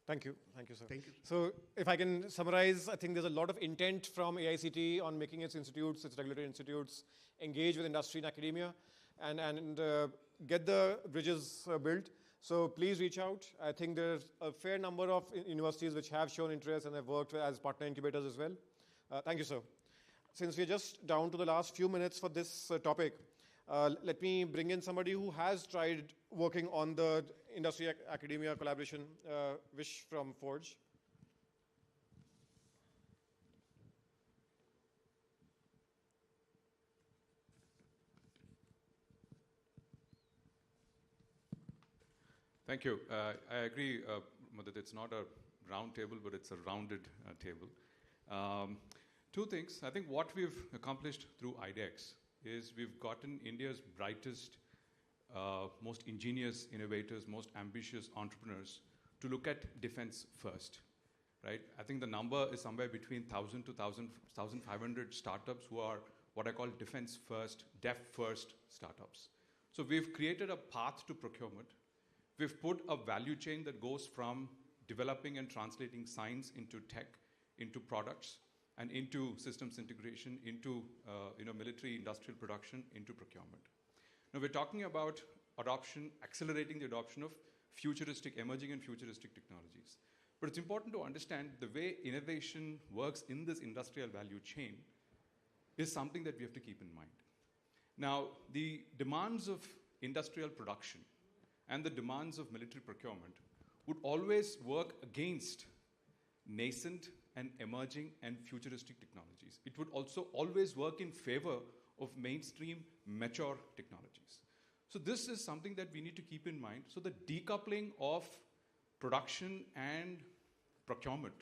Thank you, sir. Thank you. So if I can summarize, I think there's a lot of intent from AICT on making its institutes, its regulatory institutes, engage with industry and academia and get the bridges built. So please reach out. I think there's a fair number of universities which have shown interest and have worked as partner incubators as well. Thank you, sir. Since we're just down to the last few minutes for this topic, let me bring in somebody who has tried working on the industry-academia collaboration, Vish from Forge. Thank you. I agree, Mudit, it's not a round table, but it's a rounded table. Two things. I think what we've accomplished through IDEX is we've gotten India's brightest, most ingenious innovators, most ambitious entrepreneurs to look at defense first, right? I think the number is somewhere between 1,000 to 1,500 startups who are what I call defense first, DEF first startups. So we've created a path to procurement. We've put a value chain that goes from developing and translating science into tech, into products, and into systems integration, into military industrial production, into procurement. Now we're talking about adoption, accelerating the adoption of emerging and futuristic technologies. But it's important to understand the way innovation works in this industrial value chain is something that we have to keep in mind. Now, the demands of industrial production and the demands of military procurement would always work against nascent and emerging and futuristic technologies. It would also always work in favor of mainstream, mature technologies. So this is something that we need to keep in mind. So the decoupling of production and procurement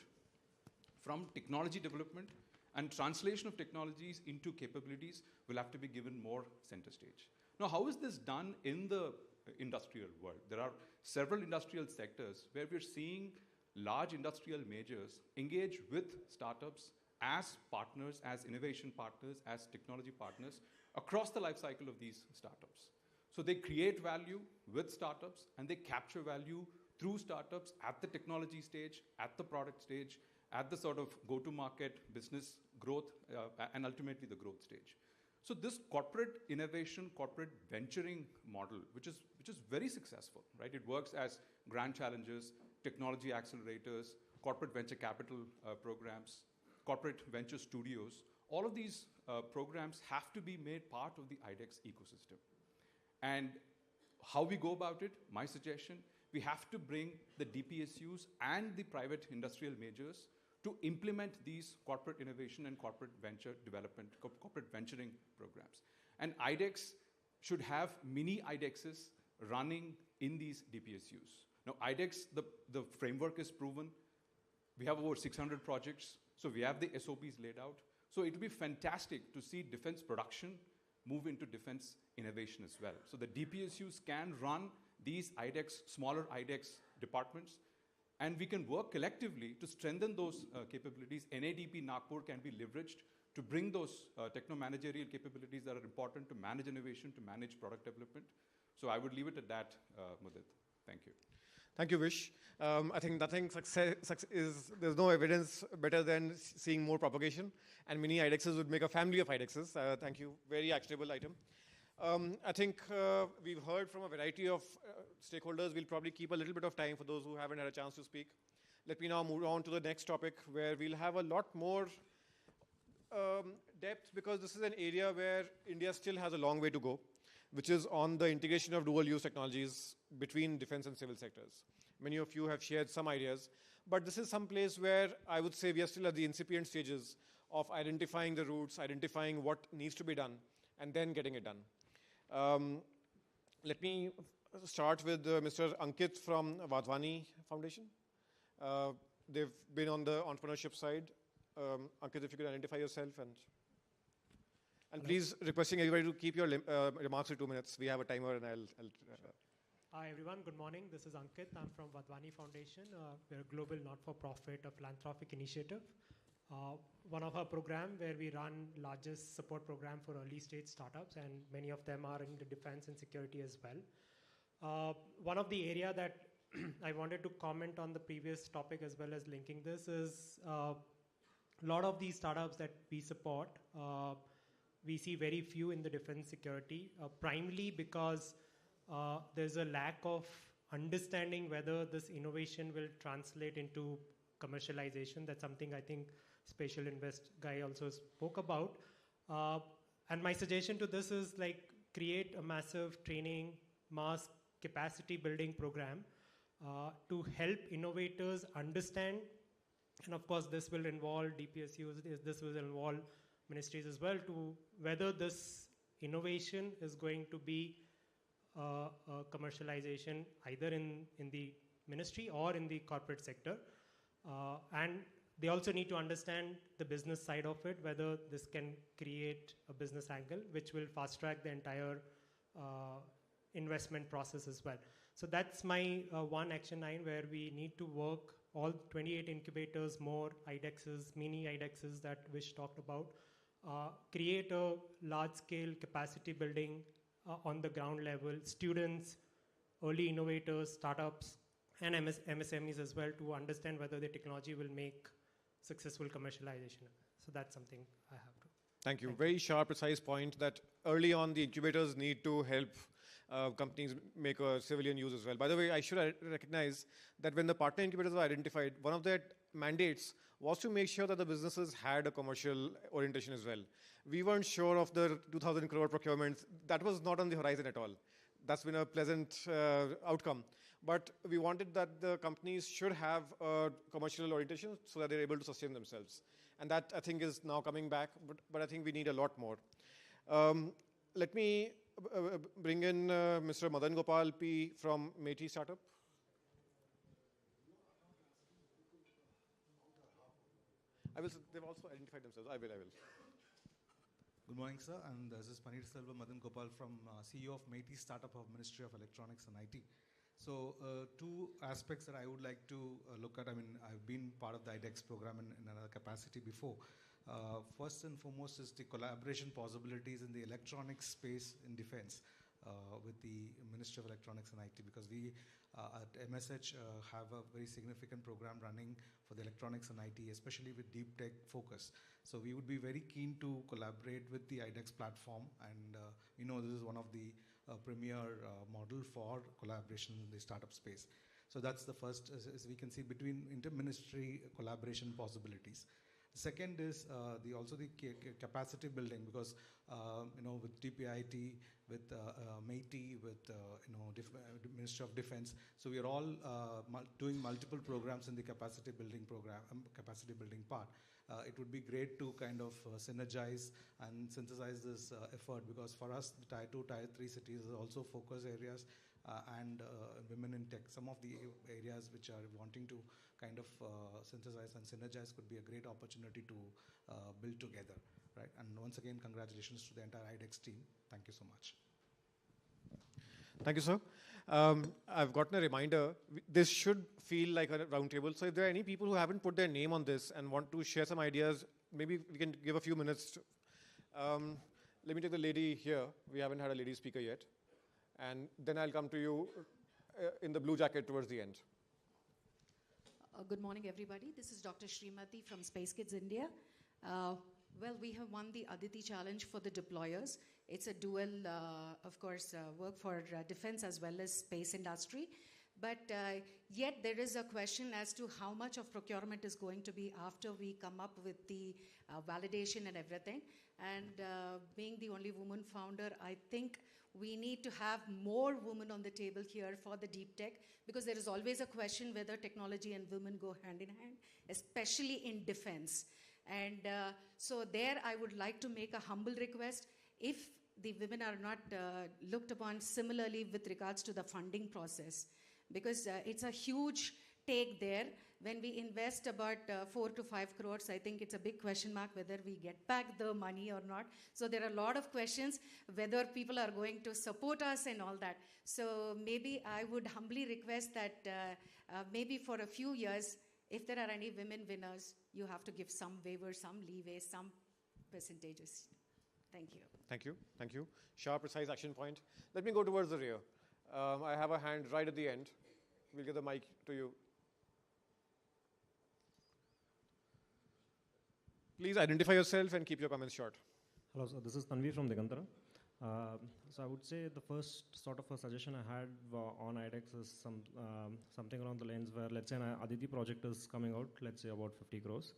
from technology development and translation of technologies into capabilities will have to be given more center stage. Now, how is this done in the industrial world? There are several industrial sectors where we're seeing large industrial majors engage with startups as partners, as innovation partners, as technology partners across the life cycle of these startups. So they create value with startups and they capture value through startups at the technology stage, at the product stage, at the sort of go-to-market business growth, and ultimately the growth stage. So this corporate innovation, corporate venturing model, which is very successful, right? It works as grand challenges, technology accelerators, corporate venture capital programs, corporate venture studios. All of these programs have to be made part of the IDEX ecosystem. And how we go about it, my suggestion, we have to bring the DPSUs and the private industrial majors to implement these corporate innovation and corporate venture development, corporate venturing programs. And IDEX should have mini IDEXs running in these DPSUs. Now, IDEX, the framework is proven. We have over 600 projects, so we have the SOPs laid out. So it will be fantastic to see defense production move into defense innovation as well. So the DPSUs can run these IDEX, smaller IDEX departments, and we can work collectively to strengthen those capabilities. NADP Nagpur can be leveraged to bring those techno-managerial capabilities that are important to manage innovation, to manage product development. So I would leave it at that, Mudit. Thank you. Thank you, Vish. I think nothing there's no evidence better than seeing more propagation, and many IDEXs would make a family of IDEXs. Thank you. Very actionable item. I think we've heard from a variety of stakeholders. We'll probably keep a little bit of time for those who haven't had a chance to speak. Let me now move on to the next topic, where we'll have a lot more depth, because this is an area where India still has a long way to go, which is on the integration of dual-use technologies between defense and civil sectors. Many of you have shared some ideas, but this is some place where I would say we are still at the incipient stages of identifying the routes, identifying what needs to be done, and then getting it done. Let me start with Mr. Ankit from Vadhwani Foundation. They've been on the entrepreneurship side. Ankit, if you could identify yourself and please requesting everybody to keep your remarks to 2 minutes. We have a timer, and I'll Hi everyone, good morning. This is Ankit. I'm from Vadhwani Foundation. We're a global not-for-profit, a philanthropic initiative. One of our program where we run largest support program for early stage startups, and many of them are in the defense and security as well. One of the area that I wanted to comment on the previous topic as well as linking this is a lot of these startups that we support, we see very few in the defense security, primarily because there's a lack of understanding whether this innovation will translate into commercialization. That's something I think Special Invest guy also spoke about. And my suggestion to this is like create a massive training, mass capacity building program to help innovators understand. And of course, this will involve DPSUs, this will involve ministries as well, to whether this innovation is going to be commercialization either in the ministry or in the corporate sector. And they also need to understand the business side of it, whether this can create a business angle, which will fast track the entire investment process as well. So that's my one action line, where we need to work all 28 incubators, more IDEXs, mini IDEXs that Vish talked about, create a large-scale capacity building on the ground level, students, early innovators, startups, and MSMEs as well, to understand whether the technology will make successful commercialization. So that's something I have to. Thank you. Very sharp, precise point that early on the incubators need to help companies make a civilian use as well. By the way, I should recognize that when the partner incubators were identified, one of their mandates was to make sure that the businesses had a commercial orientation as well. We weren't sure of the 2,000 crore procurements. That was not on the horizon at all. That's been a pleasant outcome. But we wanted that the companies should have a commercial orientation so that they're able to sustain themselves. And that, I think, is now coming back, but I think we need a lot more. Let me bring in Mr. Madan Gopal P. from Meti Startup. They've also identified themselves. I will. Good morning, sir. And this is Paneer Selva Madan Gopal from CEO of Meti Startup of Ministry of Electronics and IT. So two aspects that I would like to look at. I mean, I've been part of the IDEX program in another capacity before. First and foremost is the collaboration possibilities in the electronics space in defense with the Ministry of Electronics and IT, because we at MSH have a very significant program running for the electronics and IT, especially with deep tech focus. So we would be very keen to collaborate with the IDEX platform, and this is one of the premier model for collaboration in the startup space. So that's the first, as we can see, between inter-ministry collaboration possibilities. Second is also the capacity building, because with DPIT, with Meti, with Ministry of Defense, so we are all doing multiple programs in the capacity building program, capacity building part. It would be great to kind of synergize and synthesize this effort, because for us, the Tier 2, Tier 3 cities are also focus areas, and women in tech, some of the areas which are wanting to kind of synthesize and synergize could be a great opportunity to build together, right? And once again, congratulations to the entire IDEX team. Thank you so much. Thank you, sir. I've gotten a reminder. This should feel like a roundtable. So if there are any people who haven't put their name on this and want to share some ideas, maybe we can give a few minutes. Let me take the lady here. We haven't had a lady speaker yet. And then I'll come to you. in the blue jacket towards the end. Good morning, everybody. This is Dr. Srimati from Space Kids India. Well, we have won the Aditi Challenge for the deployers. It's a dual, of course, work for defense as well as space industry. But yet there is a question as to how much of procurement is going to be after we come up with the validation and everything. And being the only woman founder, I think we need to have more women on the table here for the deep tech, because there is always a question whether technology and women go hand in hand, especially in defense. And so there I would like to make a humble request. If the women are not looked upon similarly with regards to the funding process, because it's a huge take there. When we invest about 4 to 5 crores, I think it's a big question mark whether we get back the money or not. So there are a lot of questions whether people are going to support us and all that. So maybe I would humbly request that maybe for a few years, if there are any women winners, you have to give some waiver, some leeway, some percentages. Thank you. Thank you. Thank you. Sharp, precise action point. Let me go towards the rear. I have a hand right at the end. We'll give the mic to you. Please identify yourself and keep your comments short. Hello, sir. This is Tanvi from Digantara. So I would say the first sort of a suggestion I had on IDEX is something along the lines where, let's say an Aditi project is coming out, let's say about 50 crores.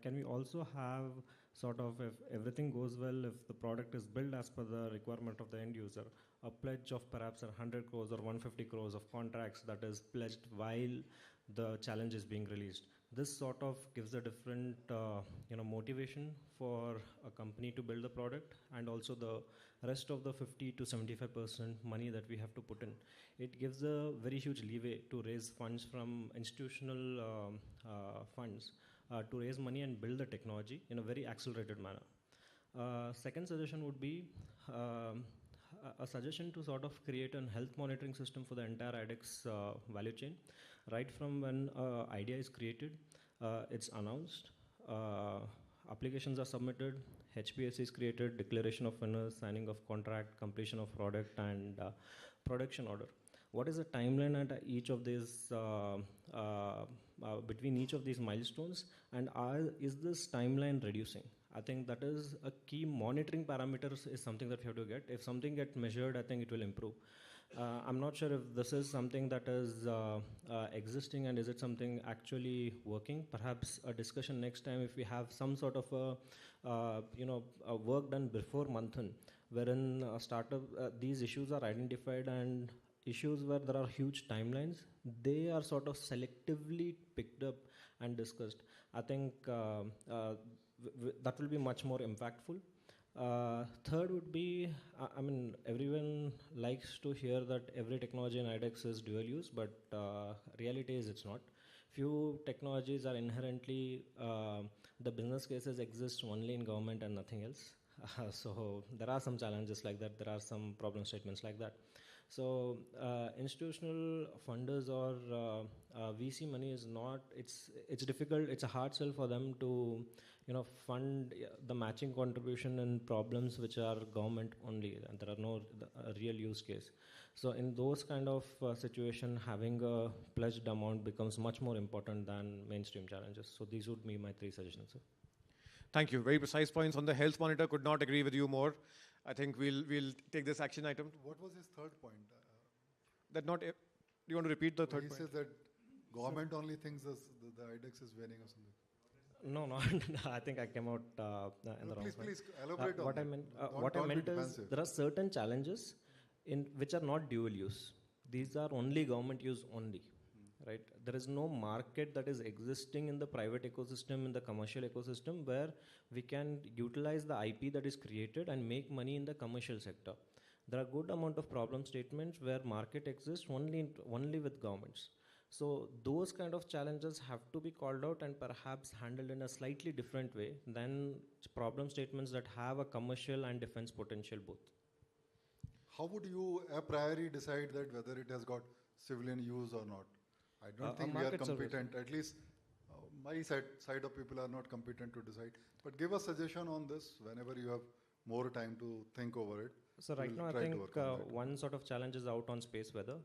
Can we also have sort of, if everything goes well, if the product is built as per the requirement of the end user, a pledge of perhaps 100 crores or 150 crores of contracts that is pledged while the challenge is being released. This sort of gives a different motivation for a company to build the product, and also the rest of the 50 to 75% money that we have to put in. It gives a very huge leeway to raise funds from institutional funds to raise money and build the technology in a very accelerated manner. Second suggestion would be a suggestion to sort of create a health monitoring system for the entire IDEX value chain. Right from when idea is created, it's announced, applications are submitted, HPS is created, declaration of winners, signing of contract, completion of product, and production order. What is the timeline at each of these, between each of these milestones, and is this timeline reducing? I think that is a key monitoring parameters is something that we have to get. If something gets measured, I think it will improve. I'm not sure if this is something that is existing, and is it something actually working. Perhaps a discussion next time if we have some sort of a work done before Manthan, wherein startup these issues are identified, and issues where there are huge timelines, they are sort of selectively picked up and discussed. I think that will be much more impactful. Third would be, I mean, everyone likes to hear that every technology in IDEX is dual use, but reality is it's not. Few technologies are inherently, the business cases exist only in government and nothing else. So there are some challenges like that, there are some problem statements like that. So institutional funders or VC money is not, it's difficult, it's a hard sell for them to fund the matching contribution in problems which are government only, and there are no real use case. So in those kind of situation, having a pledged amount becomes much more important than mainstream challenges. So these would be my 3 suggestions, sir. Thank you. Very precise points on the health monitor. Could not agree with you more. I think we'll take this action item. What was his third point? That not. Do you want to repeat the third point? He says that government only thinks the IDEX is winning or something. No, I think I came out in the wrong point. Please elaborate on what that. What I meant is there are certain challenges in which are not dual use. These are only government use only. Right? There is no market that is existing in the private ecosystem, in the commercial ecosystem, where we can utilize the IP that is created and make money in the commercial sector. There are good amount of problem statements where market exists only with governments. So those kind of challenges have to be called out and perhaps handled in a slightly different way than problem statements that have a commercial and defense potential both. How would you a priori decide that whether it has got civilian use or not? I don't think we are competent. At least my side of people are not competent to decide. But give a suggestion on this whenever you have more time to think over it. So right now I think one sort of challenge is out on space weather.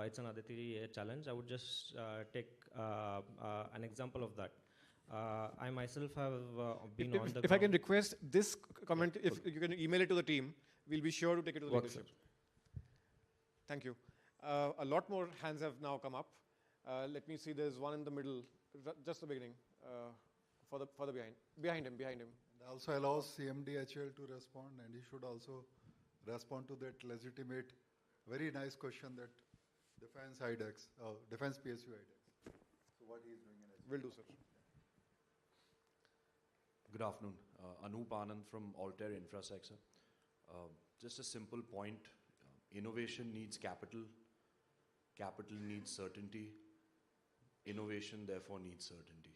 it's an Aditi challenge. I would just take an example of that. I myself have been on the If I can request this comment, if you can email it to the team, we'll be sure to take it to the Works, leadership. Thank you. A lot more hands have now come up. Let me see, there's one in the middle, just the beginning, further behind him. And also allows CMDHL to respond, and he should also respond to that legitimate, very nice question that defense IDEX, defense PSU IDEX. So what he is doing in HL. Will do, sir. Good afternoon. Anup Anand from Altair Infrasector. Just a simple point. Innovation needs capital. Capital needs certainty. Innovation, therefore, needs certainty.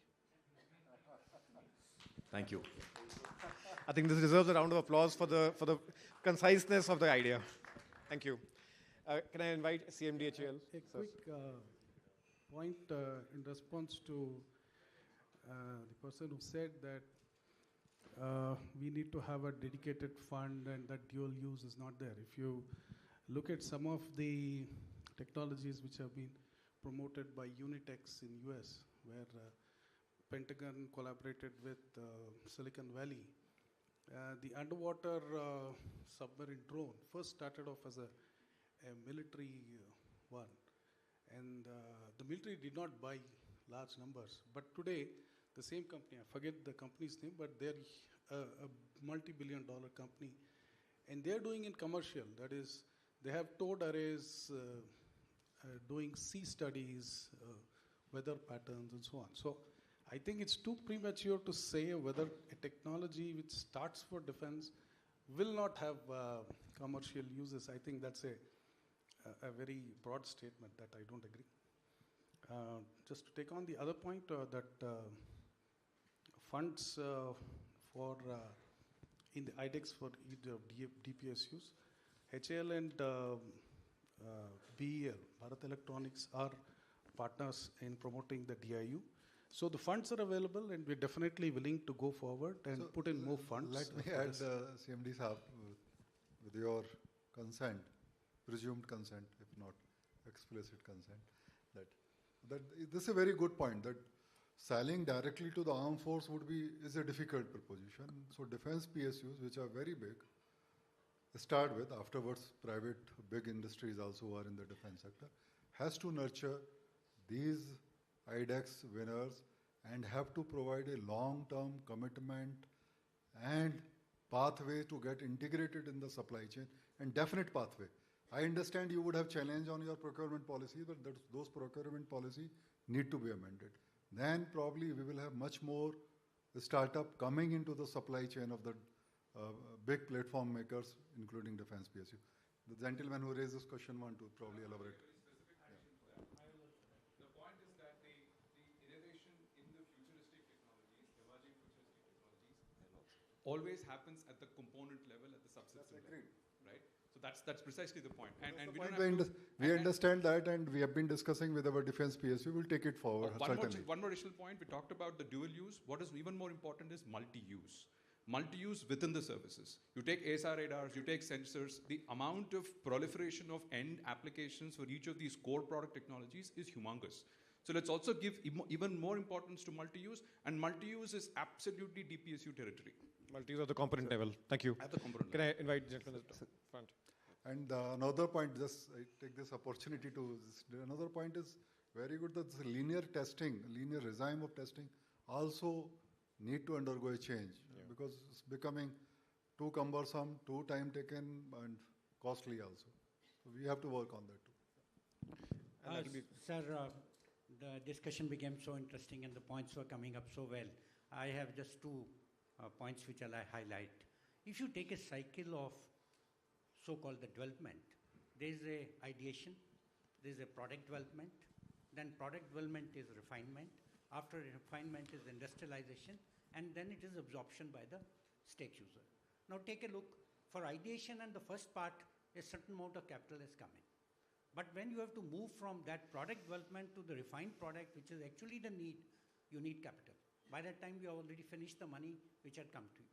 Thank you. I think this deserves a round of applause for the conciseness of the idea. Thank you. Can I invite CMDHL? A quick point in response to the person who said that we need to have a dedicated fund and that dual use is not there. If you look at some of the technologies which have been promoted by Unitex in US, where Pentagon collaborated with Silicon Valley, the underwater submarine drone first started off as a military one, and the military did not buy large numbers. But today, the same company, I forget the company's name, but they're a multi-billion-dollar company, and they're doing in commercial. That is, they have towed arrays, doing sea studies, weather patterns, and so on. So I think it's too premature to say whether a technology which starts for defense will not have commercial uses. I think that's a very broad statement that I don't agree. Just to take on the other point, that funds for in the IDEX for either DPSUs, HAL and BEL, Bharat Electronics, are partners in promoting the DIU. So the funds are available, and we're definitely willing to go forward and put in more funds. Let me add, CMD Saab, with your consent, presumed consent, if not explicit consent, that this is a very good point, that selling directly to the armed force is a difficult proposition. So defense PSUs, which are very big, start with, afterwards private big industries also are in the defense sector, has to nurture these IDEX winners and have to provide a long-term commitment and pathway to get integrated in the supply chain, and definite pathway. I understand you would have challenge on your procurement policy, but those procurement policy need to be amended. Then probably we will have much more startup coming into the supply chain of the big platform makers, including defense PSU. The gentleman who raised this question want to probably elaborate. The point is that the innovation in the futuristic technologies, emerging futuristic technologies, always happens at the component level, at the subsystem level, right? So that's precisely the point. And we don't have to, we understand that, and we have been discussing with our defense PSU. We'll take it forward, certainly. One more additional point. We talked about the dual use. What is even more important is multi-use. Multi-use within the services. You take ASR radars, you take sensors, the amount of proliferation of end applications for each of these core product technologies is humongous. So let's also give even more importance to multi-use, and multi-use is absolutely DPSU territory. Multi-use at the component level. Thank you. At the component level. Can I invite the gentleman at the front? And another point, just I take this opportunity to, another point is very good, that linear testing, linear regime of testing also need to undergo a change, because it's becoming too cumbersome, too time taken, and costly also. So we have to work on that too. Sir, the discussion became so interesting and the points were coming up so well. I have just two points which I'll highlight. If you take a cycle of so-called the development, there is a ideation, there is a product development, then product development is refinement, after refinement is industrialization, and then it is absorption by the stake user. Now take a look, for ideation and the first part, a certain amount of capital has come in. But when you have to move from that product development to the refined product, which is actually the need, you need capital. By that time, you have already finished the money which had come to you.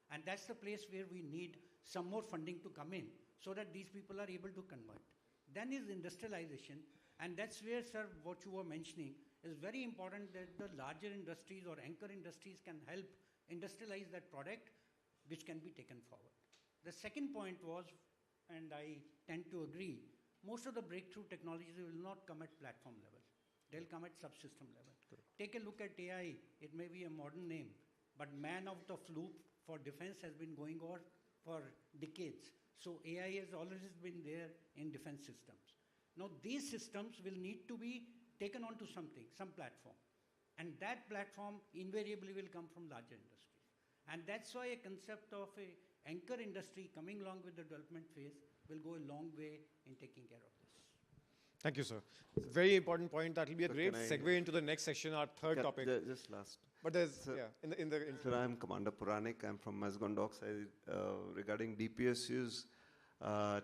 And that's the place where we need some more funding to come in so that these people are able to convert. Then is industrialization, and that's where, sir, what you were mentioning is very important, that the larger industries or anchor industries can help industrialize that product, which can be taken forward. The second point was, and I tend to agree, most of the breakthrough technologies will not come at platform level. They'll come at subsystem level. Take a look at AI. It may be a modern name, but man out of loop for defense has been going on for decades. So AI has always been there in defense systems. Now these systems will need to be taken onto something, some platform. And that platform invariably will come from larger industries. And that's why a concept of a anchor industry coming along with the development phase will go a long way in taking care of this. Thank you, sir. Very important point. That will be a So great can I- segue into the next section, our third topic. Just last. But there's, Sir, yeah, in the Sir, I'm Commander Puranik. I'm from Mazgon Docks. Regarding DPSUs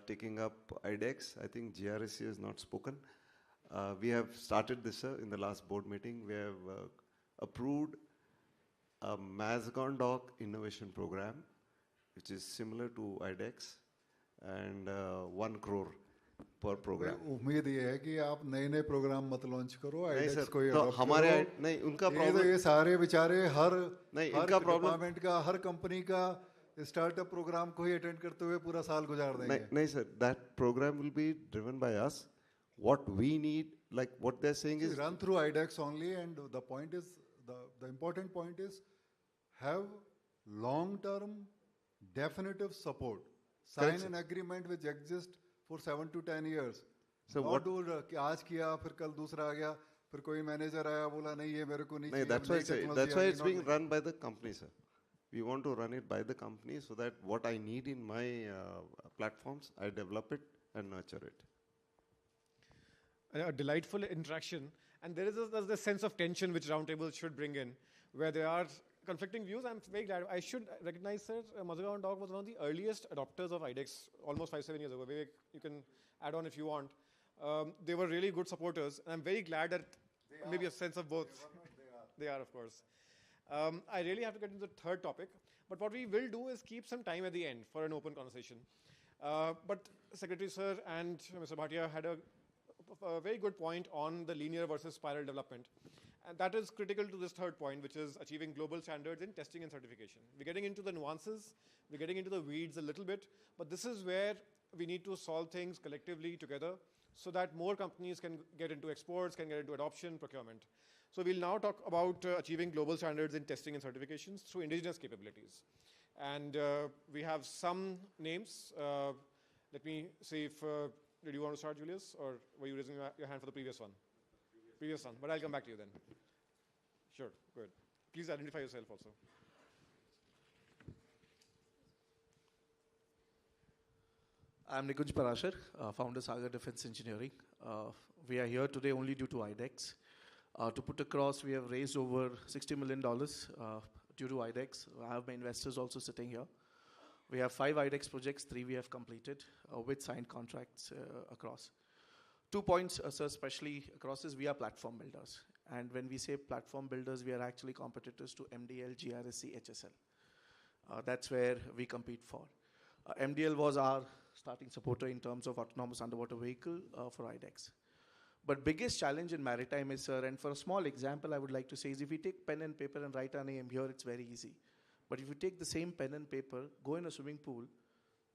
taking up IDEX, I think GRSC has not spoken. We have started this, sir, in the last board meeting. We have approved a Mazgon Dock innovation program, which is similar to IDEX, and 1 crore per program. उम्मीद ये है कि आप नए programme मत launch करो, नहीं iDEX sir, को ही तो adopt हमारे करो। नहीं उनका ये प्रॉब्लम तो ये सारे बेचारे हर इनका प्रॉब्लम डिपार्टमेंट का, हर कंपनी का स्टार्टअप प्रोग्राम को ही अटेंड करते हुए पूरा साल गुजार देंगे। नहीं sir, that program will be driven by us. What we need, like what they're saying is run through IDEX only, and the point is, the important point is, have long-term definitive support. Sign Correct, an sir. agreement which exists for 7 to 10 years. So Not what- do कि आज किया फिर कल दूसरा आ गया, फिर कोई manager आया बोला नहीं ये मेरे को नहीं No, चाहिए, that's why नई technology that's why आ गई, it's not being like- run by the company, sir. We want to run it by the company so that what I need in my platforms, I develop it and nurture it. a delightful interaction. And there is there's this sense of tension which roundtables should bring in, where there are conflicting views. I'm very glad. I should recognize, sir, Mazagaon Dog was one of the earliest adopters of IDEX, almost 5-7 years ago. Vivek, you can add on if you want. They were really good supporters, and I'm very glad that maybe a sense of both. They are, of course. I really have to get into the third topic, but what we will do is keep some time at the end for an open conversation. But Secretary Sir and Mr. Bhatia had a very good point on the linear versus spiral development. And that is critical to this third point, which is achieving global standards in testing and certification. We're getting into the nuances, we're getting into the weeds a little bit, but this is where we need to solve things collectively together so that more companies can get into exports, can get into adoption, procurement. So we'll now talk about achieving global standards in testing and certifications through indigenous capabilities. And we have some names. Let me see if, did you want to start, Julius, or were you raising your hand for the previous one? Previous one, but I'll come back to you then. Sure, good. Please identify yourself also. I'm Nikunj Parashar, founder Sagar Defense Engineering. We are here today only due to IDEX. To put across, we have raised over $60 million due to IDEX. I have my investors also sitting here. We have 5 IDEX projects, 3 we have completed with signed contracts across. 2 points, sir, especially across is we are platform builders. And when we say platform builders, we are actually competitors to MDL, GRSC, HSL. That's where we compete for. MDL was our starting supporter in terms of autonomous underwater vehicle for IDEX. But biggest challenge in maritime is, sir, and for a small example I would like to say is if you take pen and paper and write a name here, it's very easy. But if you take the same pen and paper, go in a swimming pool,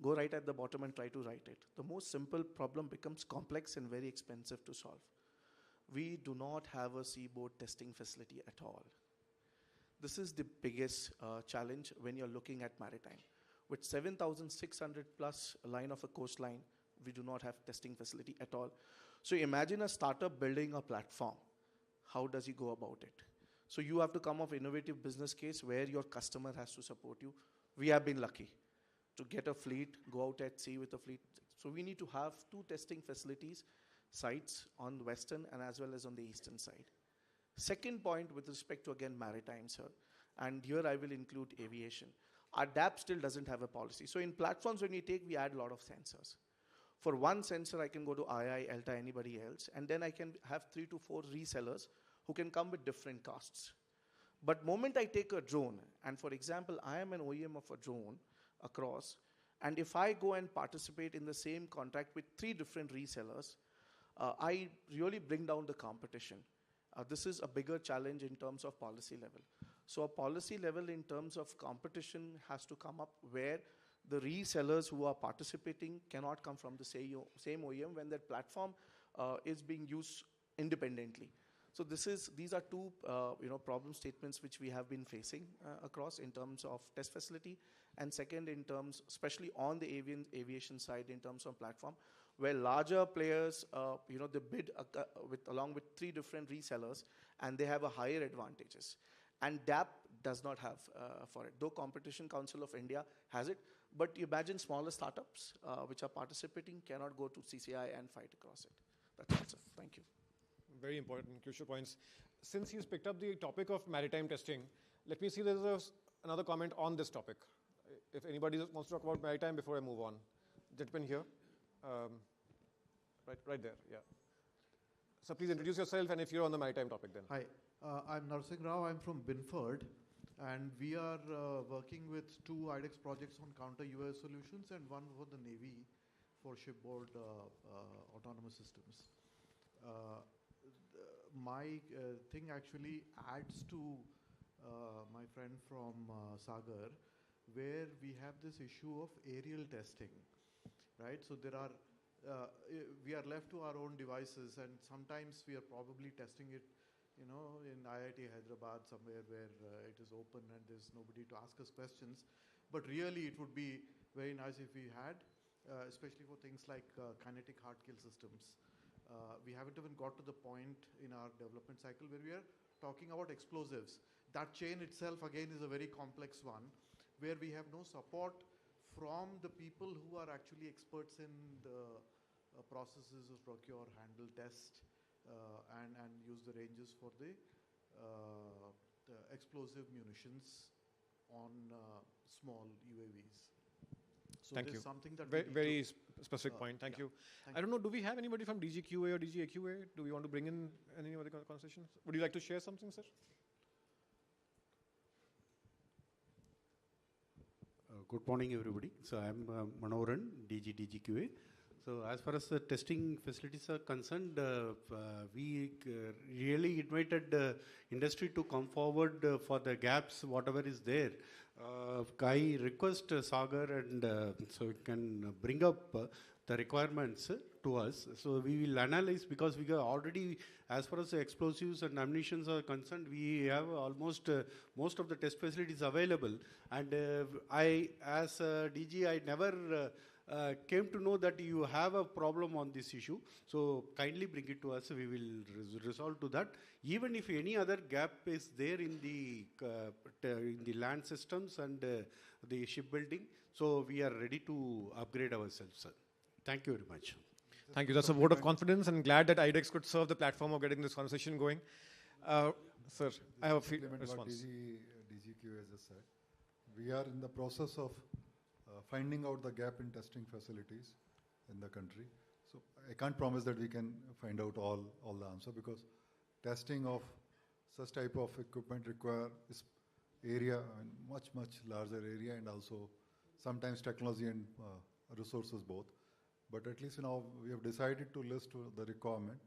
go right at the bottom and try to write it. The most simple problem becomes complex and very expensive to solve. We do not have a seaboard testing facility at all. This is the biggest challenge when you're looking at maritime. With 7,600 plus line of a coastline, we do not have testing facility at all. So imagine a startup building a platform. How does he go about it? So you have to come up with innovative business case where your customer has to support you. We have been lucky to get a fleet, go out at sea with a fleet. So we need to have 2 testing facilities, sites on the western and as well as on the eastern side. Second point with respect to, again, maritime, sir, and here I will include aviation. Our DAP still doesn't have a policy. So in platforms when we take, we add a lot of sensors. For one sensor, I can go to II, ELTA, anybody else, and then I can have 3 to 4 resellers who can come with different costs. But moment I take a drone, and for example, I am an OEM of a drone across, And if I go and participate in the same contract with 3 different resellers, I really bring down the competition. This is a bigger challenge in terms of policy level. So a policy level in terms of competition has to come up where the resellers who are participating cannot come from the same OEM when that platform is being used independently. So these are 2 problem statements which we have been facing across in terms of test facility, and second in terms, especially on the aviation side, in terms of platform, where larger players, they bid along with 3 different resellers, and they have a higher advantages. And DAP does not have for it, though Competition Council of India has it. But you imagine smaller startups which are participating cannot go to CCI and fight across it. That's all, sir. Thank you. Very important, crucial points. Since he's picked up the topic of maritime testing, let me see if there's another comment on this topic. If anybody wants to talk about maritime before I move on. Gentleman here. Right there, yeah. So please introduce yourself, and if you're on the maritime topic then. Hi, I'm Narsingh Rao. I'm from Binford, and we are working with 2 IDEX projects on counter-UAS solutions and one for the Navy for shipboard autonomous systems. My thing actually adds to my friend from Sagar, where we have this issue of aerial testing, right? So there are, we are left to our own devices, and sometimes we are probably testing it, in IIT Hyderabad somewhere where it is open and there's nobody to ask us questions. But really, it would be very nice if we had, especially for things like kinetic hard kill systems. We haven't even got to the point in our development cycle where we are talking about explosives. That chain itself, again, is a very complex one, where we have no support from the people who are actually experts in the processes of procure, handle, test, and use the ranges for the explosive munitions on small UAVs. So Thank you. Something that very specific point. Thank you. I don't know, do we have anybody from DGQA or DGAQA? Do we want to bring in any other conversations? Would you like to share something, sir? Good morning, everybody. So I'm Manoharan, DGQA. So as far as the testing facilities are concerned, we really invited the industry to come forward for the gaps, whatever is there. I request Sagar and so you can bring up the requirements to us. So we will analyze, because we are already, as far as the explosives and ammunitions are concerned, we have almost most of the test facilities available. And I, as DG, I never came to know that you have a problem on this issue. So kindly bring it to us. We will resolve to that. Even if any other gap is there in the land systems and the shipbuilding, so we are ready to upgrade ourselves, sir. Thank you very much. Thank you. That's a vote of confidence, and glad that IDEX could serve the platform of getting this conversation going. Sir, I have a response. DGQA just said. We are in the process of finding out the gap in testing facilities in the country. So I can't promise that we can find out all the answer, because testing of such type of equipment requires area, much larger area, and also sometimes technology and resources both. But at least now we have decided to list the requirement,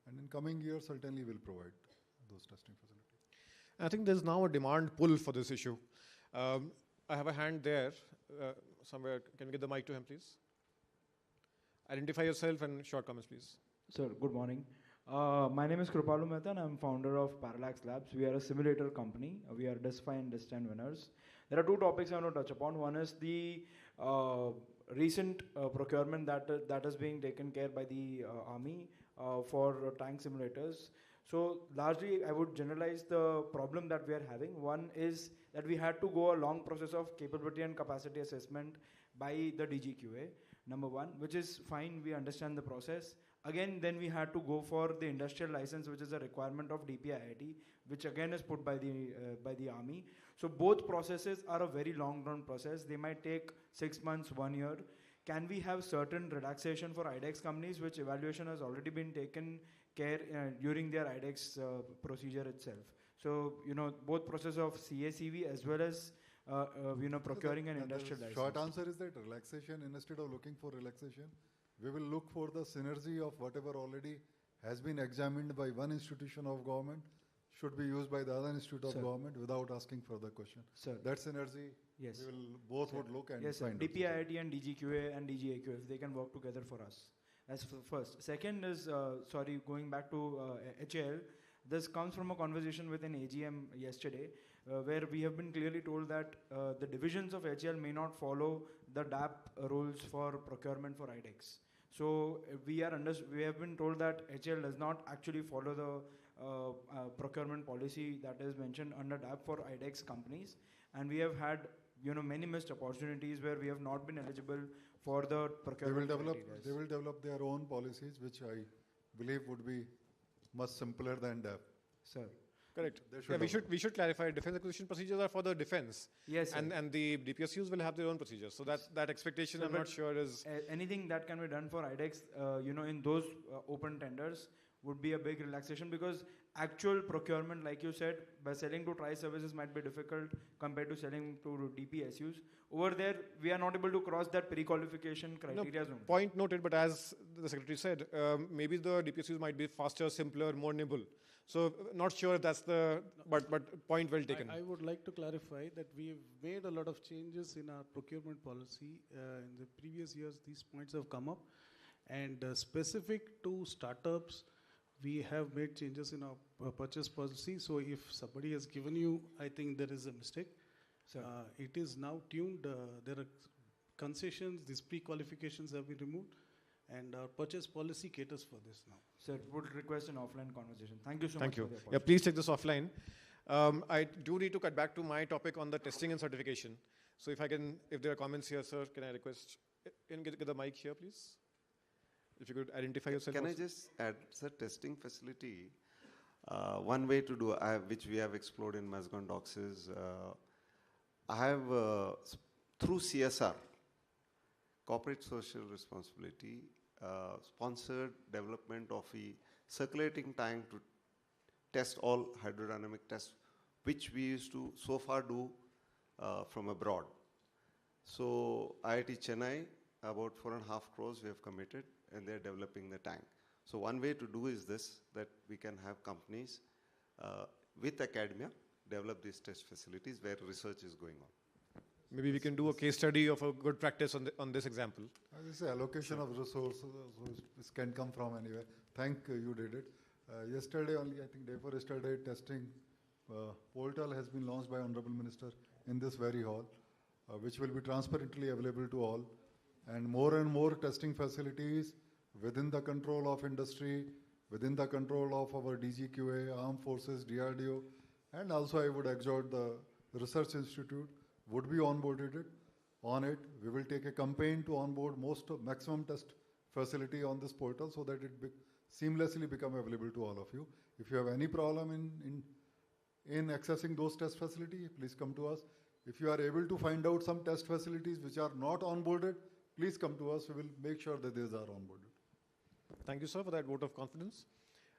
and in coming years certainly we'll provide those testing facilities. I think there's now a demand pull for this issue. I have a hand there somewhere. Can we get the mic to him, please? Identify yourself and short comments, please. Sir, good morning. My name is Kripalu Manthan. I'm founder of Parallax Labs. We are a simulator company. We are DESFI and DESTIN winners. There are 2 topics I want to touch upon. One is the recent procurement that is being taken care by the Army for tank simulators. So largely, I would generalize the problem that we are having. One is that we had to go a long process of capability and capacity assessment by the DGQA, number 1, which is fine, we understand the process. Again, then we had to go for the industrial license, which is a requirement of DPIIT, which again is put by the Army. So both processes are a very long-run process. They might take 6 months, 1 year. Can we have certain relaxation for IDEX companies, which evaluation has already been taken care during their IDEX procedure itself? So, both process of CACV as well as procuring and And the industrial license. short answer is that relaxation, instead of looking for relaxation, we will look for the synergy of whatever already has been examined by one institution of government should be used by the other institute of Sir. government without asking further question. Sir. That synergy, Yes. we will both Sir. would look and yes, sir. find out. DPIIT and DGQA and DGAQ, if they can work together for us. That's first. Second is, going back to HAL, this comes from a conversation with an AGM yesterday, where we have been clearly told that the divisions of HAL may not follow the DAP rules for procurement for IDEX. So we have been told that HAL does not actually follow the procurement policy that is mentioned under DAP for IDEX companies, and we have had many missed opportunities where we have not been eligible for the procurement. They will develop their own policies, which I believe would be much simpler than DAP. Sir. Correct. They Yeah, should we should clarify. Defense acquisition procedures are for the defense. Yes, sir. And the DPSUs will have their own procedures. So that expectation, So I'm not sure is. Anything that can be done for IDEX, in those open tenders would be a big relaxation, because actual procurement, like you said, by selling to tri-services might be difficult compared to selling to DPSUs. Over there, we are not able to cross that pre-qualification criteria zone. Point noted, but as the secretary said, maybe the DPSUs might be faster, simpler, more nimble. So not sure if that's but point well taken. I would like to clarify that we've made a lot of changes in our procurement policy. In the previous years, these points have come up. And specific to startups, we have made changes in our purchase policy. So if somebody has given you, I think there is a mistake. It is now tuned. There are concessions, these pre-qualifications have been removed, and our purchase policy caters for this now. Sir, would request an offline conversation. Thank you so Thank much you. for the Yeah, please take this offline. I do need to cut back to my topic on the testing and certification. So if there are comments here, sir, can I request, get the mic here, please? If you could identify yourself. Can also. I just add, sir, testing facility, one way to do, which we have explored in Mazgon Docs is, I have, through CSR, corporate social responsibility, sponsored development of a circulating tank to test all hydrodynamic tests, which we used to so far do from abroad. So IIT Chennai, about 4.5 crores we have committed, and they're developing the tank. So one way to do is this, that we can have companies with academia develop these test facilities where research is going on. Maybe we can do a case study of a good practice on this example. This is allocation of resources. This can come from anywhere. Thank you did it. Yesterday only, I think day before yesterday, testing portal has been launched by Honorable Minister in this very hall, which will be transparently available to all. And more testing facilities within the control of industry, within the control of our DGQA, Armed Forces, DRDO, and also I would exhort the Research Institute would be onboarded on it. We will take a campaign to onboard maximum test facility on this portal so that it seamlessly become available to all of you. If you have any problem in accessing those test facilities, please come to us. If you are able to find out some test facilities which are not onboarded, please come to us. We will make sure that these are onboarded. Thank you, sir, for that vote of confidence.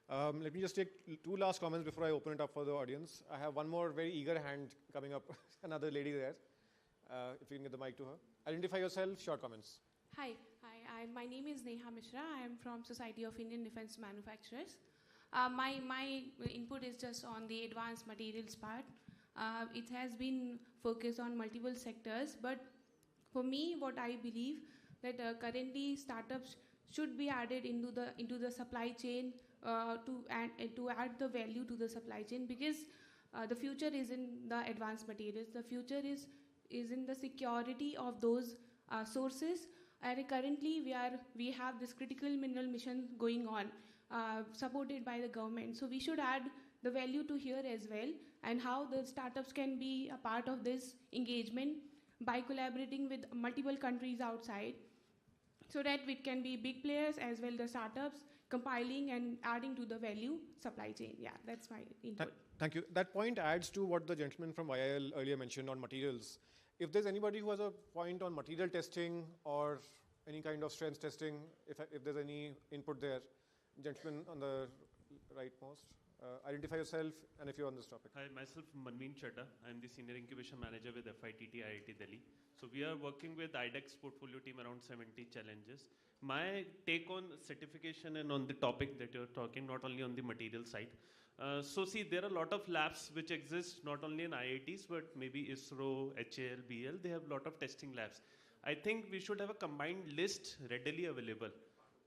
Let me just take two last comments before I open it up for the audience. I have one more very eager hand coming up, another lady there. If you can get the mic to her. Identify yourself, short comments. Hi, my name is Neha Mishra. I am from Society of Indian Defence Manufacturers. My input is just on the advanced materials part. It has been focused on multiple sectors, but for me, what I believe that currently startups should be added into the supply chain to add the value to the supply chain, because the future is in the advanced materials. The future is in the security of those sources. And currently, we have this critical mineral mission going on, supported by the government. So we should add the value to here as well, and how the startups can be a part of this engagement by collaborating with multiple countries outside, so that we can be big players as well the startups compiling and adding to the value supply chain. Yeah, that's my input. Thank you. That point adds to what the gentleman from YIL earlier mentioned on materials. If there's anybody who has a point on material testing or any kind of strength testing, if there's any input there, gentleman on the rightmost. Identify yourself and if you're on this topic. Hi, myself Manveen Chadha. I'm the Senior Incubation Manager with FITT IIT Delhi. So we are working with IDEX portfolio team around 70 challenges. My take on certification and on the topic that you're talking, not only on the material side. So see, there are a lot of labs which exist not only in IITs, but maybe ISRO, HAL, BL, they have a lot of testing labs. I think we should have a combined list readily available,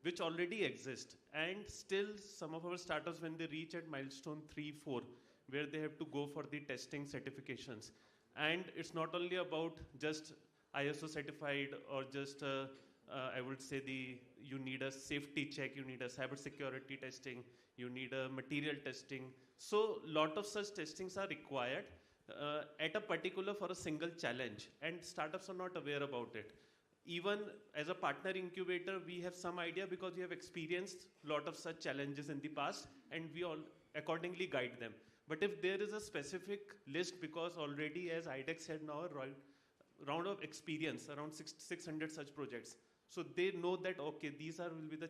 which already exist. And still some of our startups, when they reach at milestone 3, 4, where they have to go for the testing certifications. And it's not only about just ISO certified or just, I would say you need a safety check, you need a cyber security testing, you need a material testing. So lot of such testings are required at a particular for a single challenge, and startups are not aware about it. Even as a partner incubator, we have some idea because we have experienced a lot of such challenges in the past, and we all accordingly guide them. But if there is a specific list, because already as IDEX had now a round of experience, around 600 such projects, so they know that, okay, these will be the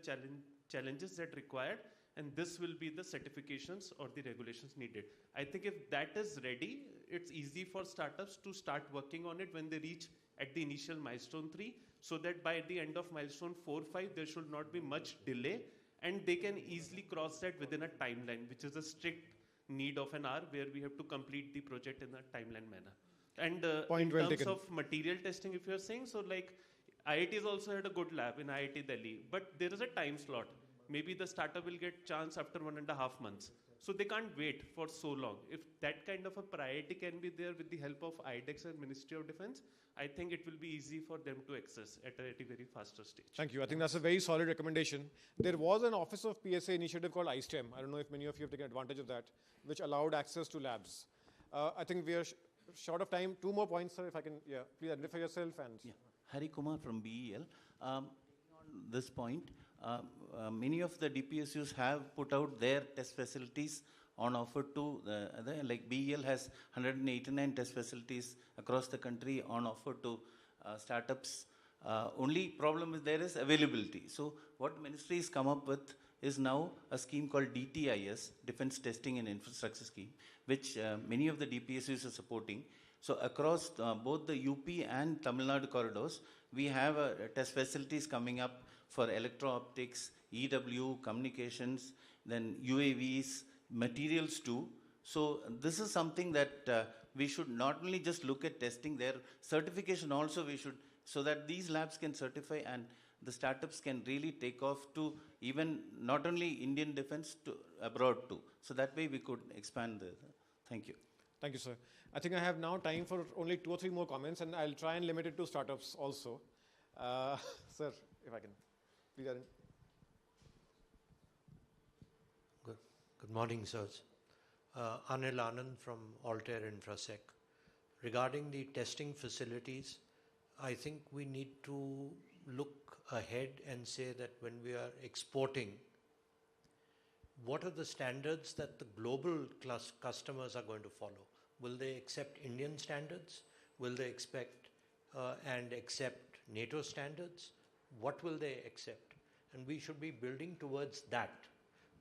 challenges that required, and this will be the certifications or the regulations needed. I think if that is ready, it's easy for startups to start working on it when they reach at the initial milestone 3, so that by the end of milestone 4, 5, there should not be much delay, and they can easily cross that within a timeline, which is a strict need of an hour, where we have to complete the project in a timeline manner. And in terms of material testing, if you're saying, so like IITs also had a good lab in IIT Delhi, but there is a time slot. Maybe the startup will get chance after 1.5 months. So they can't wait for so long. If that kind of a priority can be there with the help of IDEX and Ministry of Defense, I think it will be easy for them to access at a very faster stage. Thank you. I think that's a very solid recommendation. There was an Office of PSA initiative called iSTEM. I don't know if many of you have taken advantage of that, which allowed access to labs. I think we are short of time. 2 more points, sir, if I can. Yeah, please identify yourself. And Hari Kumar from BEL. On this point, many of the DPSUs have put out their test facilities on offer to like BEL has 189 test facilities across the country on offer to startups. Only problem is there is availability. So what ministry has come up with is now a scheme called DTIS, Defense Testing and Infrastructure Scheme, which many of the DPSUs are supporting. So across both the UP and Tamil Nadu corridors, we have test facilities coming up for electro-optics, EW, communications, then UAVs, materials too. So this is something that we should not only just look at testing, their certification also we should, so that these labs can certify and the startups can really take off to even not only Indian defense, to abroad too. So that way we could expand thank you. Thank you, sir. I think I have now time for only 2 or 3 more comments, and I'll try and limit it to startups also. Sir, if I can. Please, Arun. Good morning, sirs. Anil Anand from Altair Infrasec. Regarding the testing facilities, I think we need to look ahead and say that when we are exporting, what are the standards that the global customers are going to follow? Will they accept Indian standards? Will they expect and accept NATO standards? What will they accept? And we should be building towards that.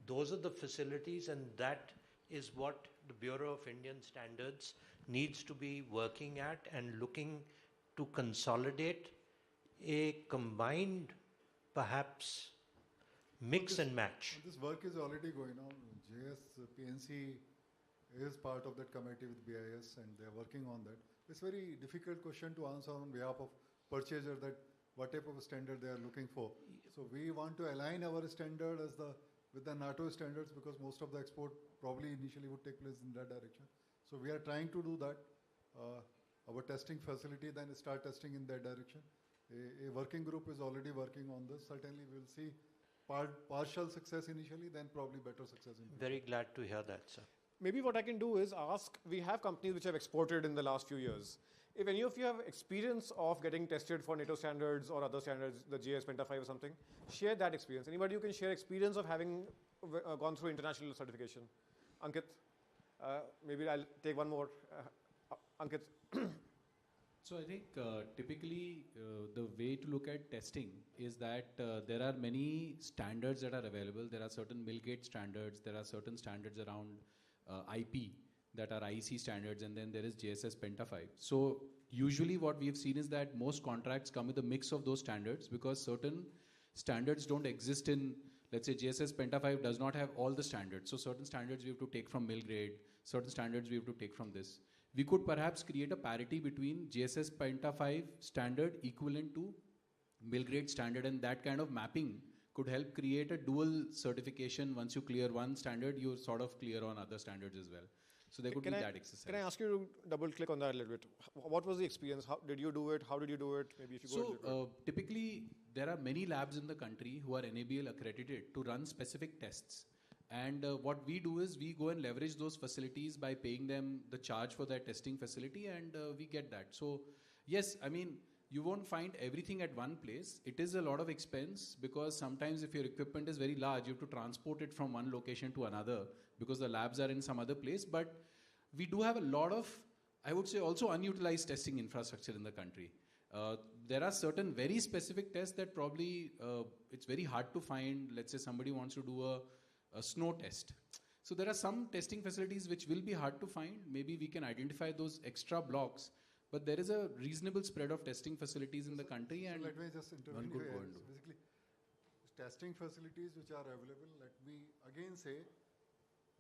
Those are the facilities, and that is what the Bureau of Indian Standards needs to be working at and looking to consolidate a combined, perhaps, mix and match. This work is already going on. JS, PNC is part of that committee with BIS, and they're working on that. It's a very difficult question to answer on behalf of purchaser, that what type of a standard they are looking for. So we want to align our standard with the NATO standards, because most of the export probably initially would take place in that direction. So we are trying to do that. Our testing facility then start testing in that direction. A working group is already working on this. Certainly we'll see partial success initially, then probably better success in future. Very glad to hear that, sir. Maybe what I can do is ask, we have companies which have exported in the last few years. If any of you have experience of getting tested for NATO standards or other standards, the JS Penta 5 or something, share that experience. Anybody who can share experience of having gone through international certification? Ankit, maybe I'll take one more. Ankit. So I think typically the way to look at testing is that there are many standards that are available. There are certain Millgate standards. There are certain standards around IP that are IEC standards, and then there is JSS Penta 5. So usually what we have seen is that most contracts come with a mix of those standards because certain standards don't exist in, let's say JSS Penta 5 does not have all the standards. So certain standards we have to take from Millgrade, certain standards we have to take from this. We could perhaps create a parity between JSS Penta 5 standard equivalent to Millgrade standard, and that kind of mapping could help create a dual certification. Once you clear one standard, you're sort of clear on other standards as well. So there could be that exercise. Can I ask you to double click on that a little bit? What was the experience? How did you do it? How did you do it? Maybe if you go So typically there are many labs in the country who are NABL accredited to run specific tests. And what we do is we go and leverage those facilities by paying them the charge for their testing facility, and we get that. So yes, I mean, you won't find everything at one place. It is a lot of expense because sometimes if your equipment is very large, you have to transport it from one location to another because the labs are in some other place. But we do have a lot of, I would say, also unutilized testing infrastructure in the country. There are certain very specific tests that probably it's very hard to find. Let's say somebody wants to do a snow test. So there are some testing facilities which will be hard to find. Maybe we can identify those extra blocks, but there is a reasonable spread of testing facilities in the country. And let me just intervene one could here. go and do. Basically, testing facilities which are available, let me again say,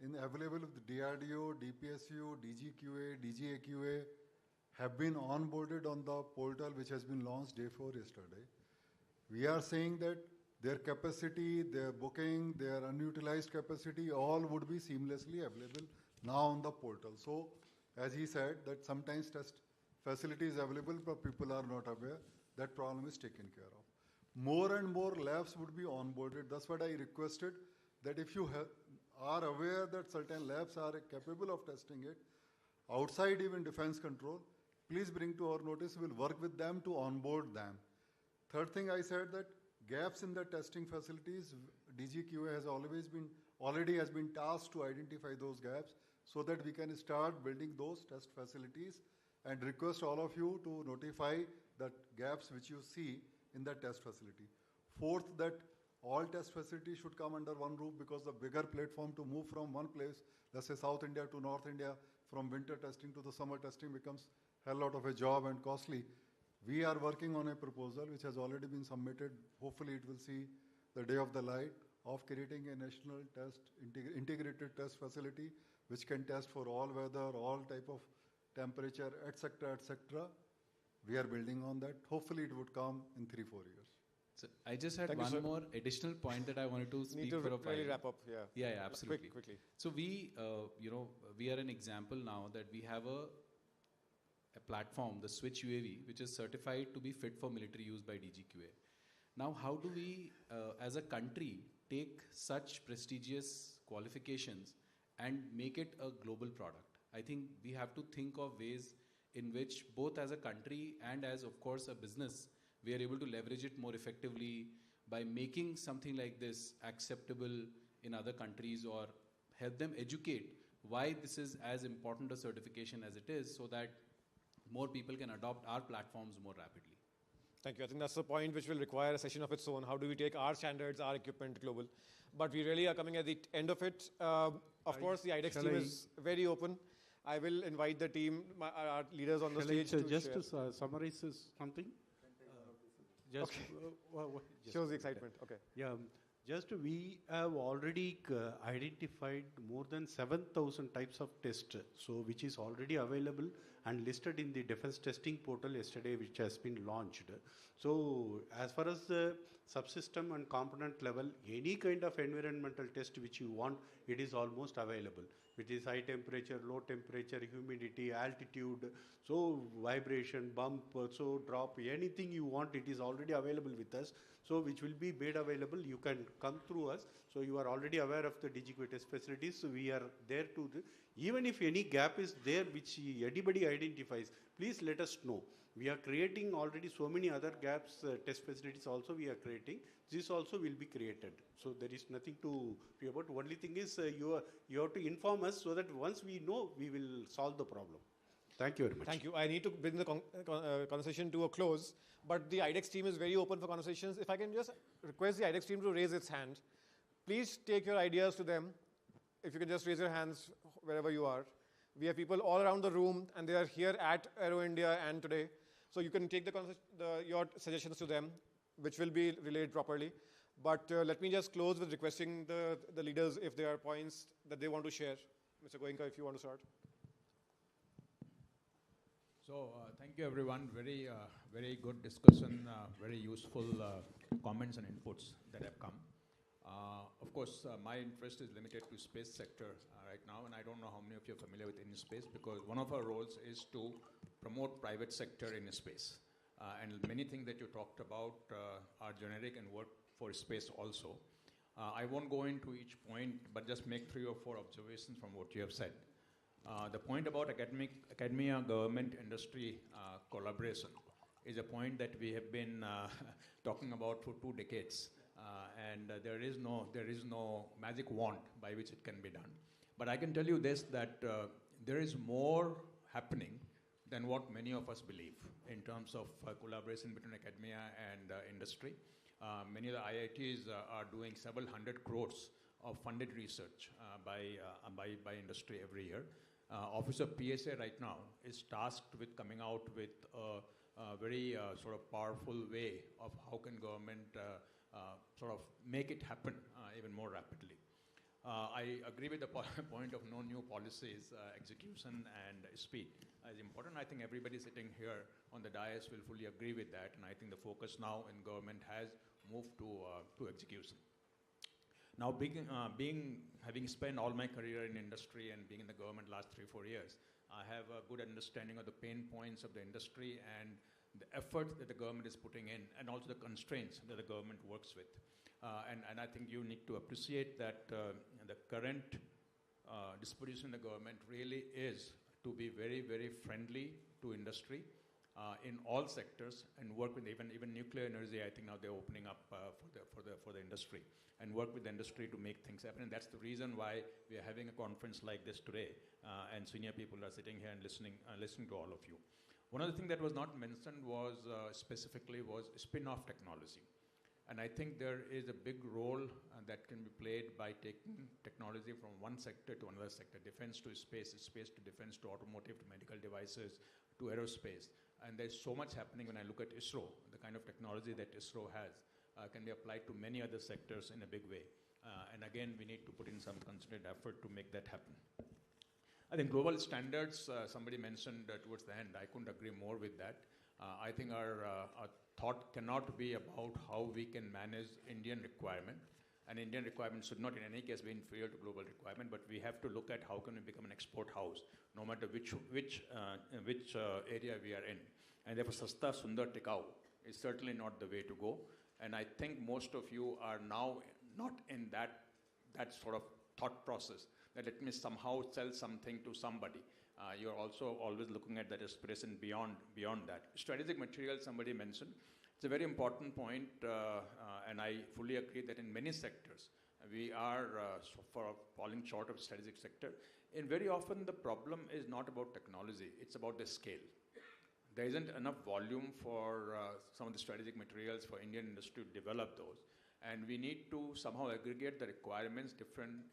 in available with the DRDO, DPSU, DGQA, DGAQA have been onboarded on the portal which has been launched day 4 yesterday. We are saying that their capacity, their booking, their unutilized capacity, all would be seamlessly available now on the portal. So, as he said, that sometimes test facility is available, but people are not aware. That problem is taken care of. More and more labs would be onboarded. That's what I requested, that if you are aware that certain labs are capable of testing it, outside even defense control, please bring to our notice. We'll work with them to onboard them. Third thing I said that gaps in the testing facilities, DGQA has already has been tasked to identify those gaps so that we can start building those test facilities, and request all of you to notify the gaps which you see in the test facility. Fourth, that all test facilities should come under one roof, because the bigger platform to move from one place, let's say South India to North India, from winter testing to the summer testing becomes a lot of a job and costly. We are working on a proposal which has already been submitted. Hopefully it will see the day of the light, of creating a national integrated test facility which can test for all weather, all type of temperature, etc., etc. We are building on that. Hopefully it would come in 3-4 years. So I just had one more additional point that I wanted to speak for a while. Really wrap up, yeah. Yeah, absolutely. Quickly. So we, we are an example now that we have a platform, the Switch UAV, which is certified to be fit for military use by DGQA. Now, how do we, as a country, take such prestigious qualifications and make it a global product? I think we have to think of ways in which both as a country and as, of course, a business, we are able to leverage it more effectively by making something like this acceptable in other countries, or help them educate why this is as important a certification as it is, so that more people can adopt our platforms more rapidly. Thank you. I think that's the point which will require a session of its own. How do we take our standards, our equipment global? But we really are coming at the end of it. Of course, the IDEX team is very open. I will invite the team, our leaders on the stage to just share. to summarize something. Just Shows the excitement. Okay. Yeah. Just we have already identified more than 7,000 types of tests, so which is already available and listed in the defense testing portal yesterday, which has been launched. So as far as the subsystem and component level, any kind of environmental test which you want, it is almost available. It is high temperature, low temperature, humidity, altitude, so vibration, bump, so drop, anything you want, it is already available with us. So which will be made available, you can come through us. So you are already aware of the DGQA test facilities, so we are there to, even if any gap is there which anybody identifies, please let us know. We are creating already so many other gaps, test facilities also we are creating. This also will be created. So there is nothing to worry about. Only thing is you have to inform us so that once we know, we will solve the problem. Thank you very much. Thank you. I need to bring the conversation to a close, but the IDEX team is very open for conversations. If I can just request the IDEX team to raise its hand. Please take your ideas to them. If you can just raise your hands wherever you are. We have people all around the room, and they are here at Aero India and today. So you can take your suggestions to them, which will be relayed properly. But let me just close with requesting the leaders if there are points that they want to share. Mr. Goenka, if you want to start. So thank you everyone, very good discussion, very useful comments and inputs that have come. Of course, my interest is limited to space sector right now, and I don't know how many of you are familiar with InSpace, because one of our roles is to promote private sector in space. And many things that you talked about are generic and work for space also. I won't go into each point, but just make 3 or 4 observations from what you have said. The point about academia, government, industry collaboration is a point that we have been talking about for 2 decades. And there is no magic wand by which it can be done. But I can tell you this, that there is more happening than what many of us believe in terms of collaboration between academia and industry. Many of the IITs are doing several hundred crores of funded research by industry every year. Office of PSA right now is tasked with coming out with a very sort of powerful way of how can government sort of make it happen even more rapidly. I agree with the point of no new policies, execution and speed is important. I think everybody sitting here on the dais will fully agree with that, and I think the focus now in government has moved to execution. Now, having spent all my career in industry and being in the government last 3-4 years, I have a good understanding of the pain points of the industry and the effort that the government is putting in, and also the constraints that the government works with. And I think you need to appreciate that the current disposition in the government really is to be very, very friendly to industry in all sectors, and work with even nuclear energy. I think now they're opening up for the industry, and work with the industry to make things happen. And that's the reason why we are having a conference like this today, and senior people are sitting here and listening to all of you. One of the things that was not mentioned was specifically spin-off technology. And I think there is a big role that can be played by taking technology from one sector to another sector, defense to space, space to defense, to automotive, to medical devices, to aerospace. And there's so much happening when I look at ISRO. The kind of technology that ISRO has can be applied to many other sectors in a big way. And again, we need to put in some concerted effort to make that happen. I think global standards, somebody mentioned towards the end, I couldn't agree more with that. I think our thought cannot be about how we can manage Indian requirement. And Indian requirement should not in any case be inferior to global requirement, but we have to look at how can we become an export house, no matter which area we are in. And therefore, Sasta Sundar Tikau is certainly not the way to go. And I think most of you are now not in that sort of thought process, that let me somehow sell something to somebody. You're also always looking at that aspiration beyond that. Strategic materials, somebody mentioned. It's a very important point, and I fully agree that in many sectors, we are falling short of strategic sector. And very often the problem is not about technology, it's about the scale. There isn't enough volume for some of the strategic materials for Indian industry to develop those. And we need to somehow aggregate the requirements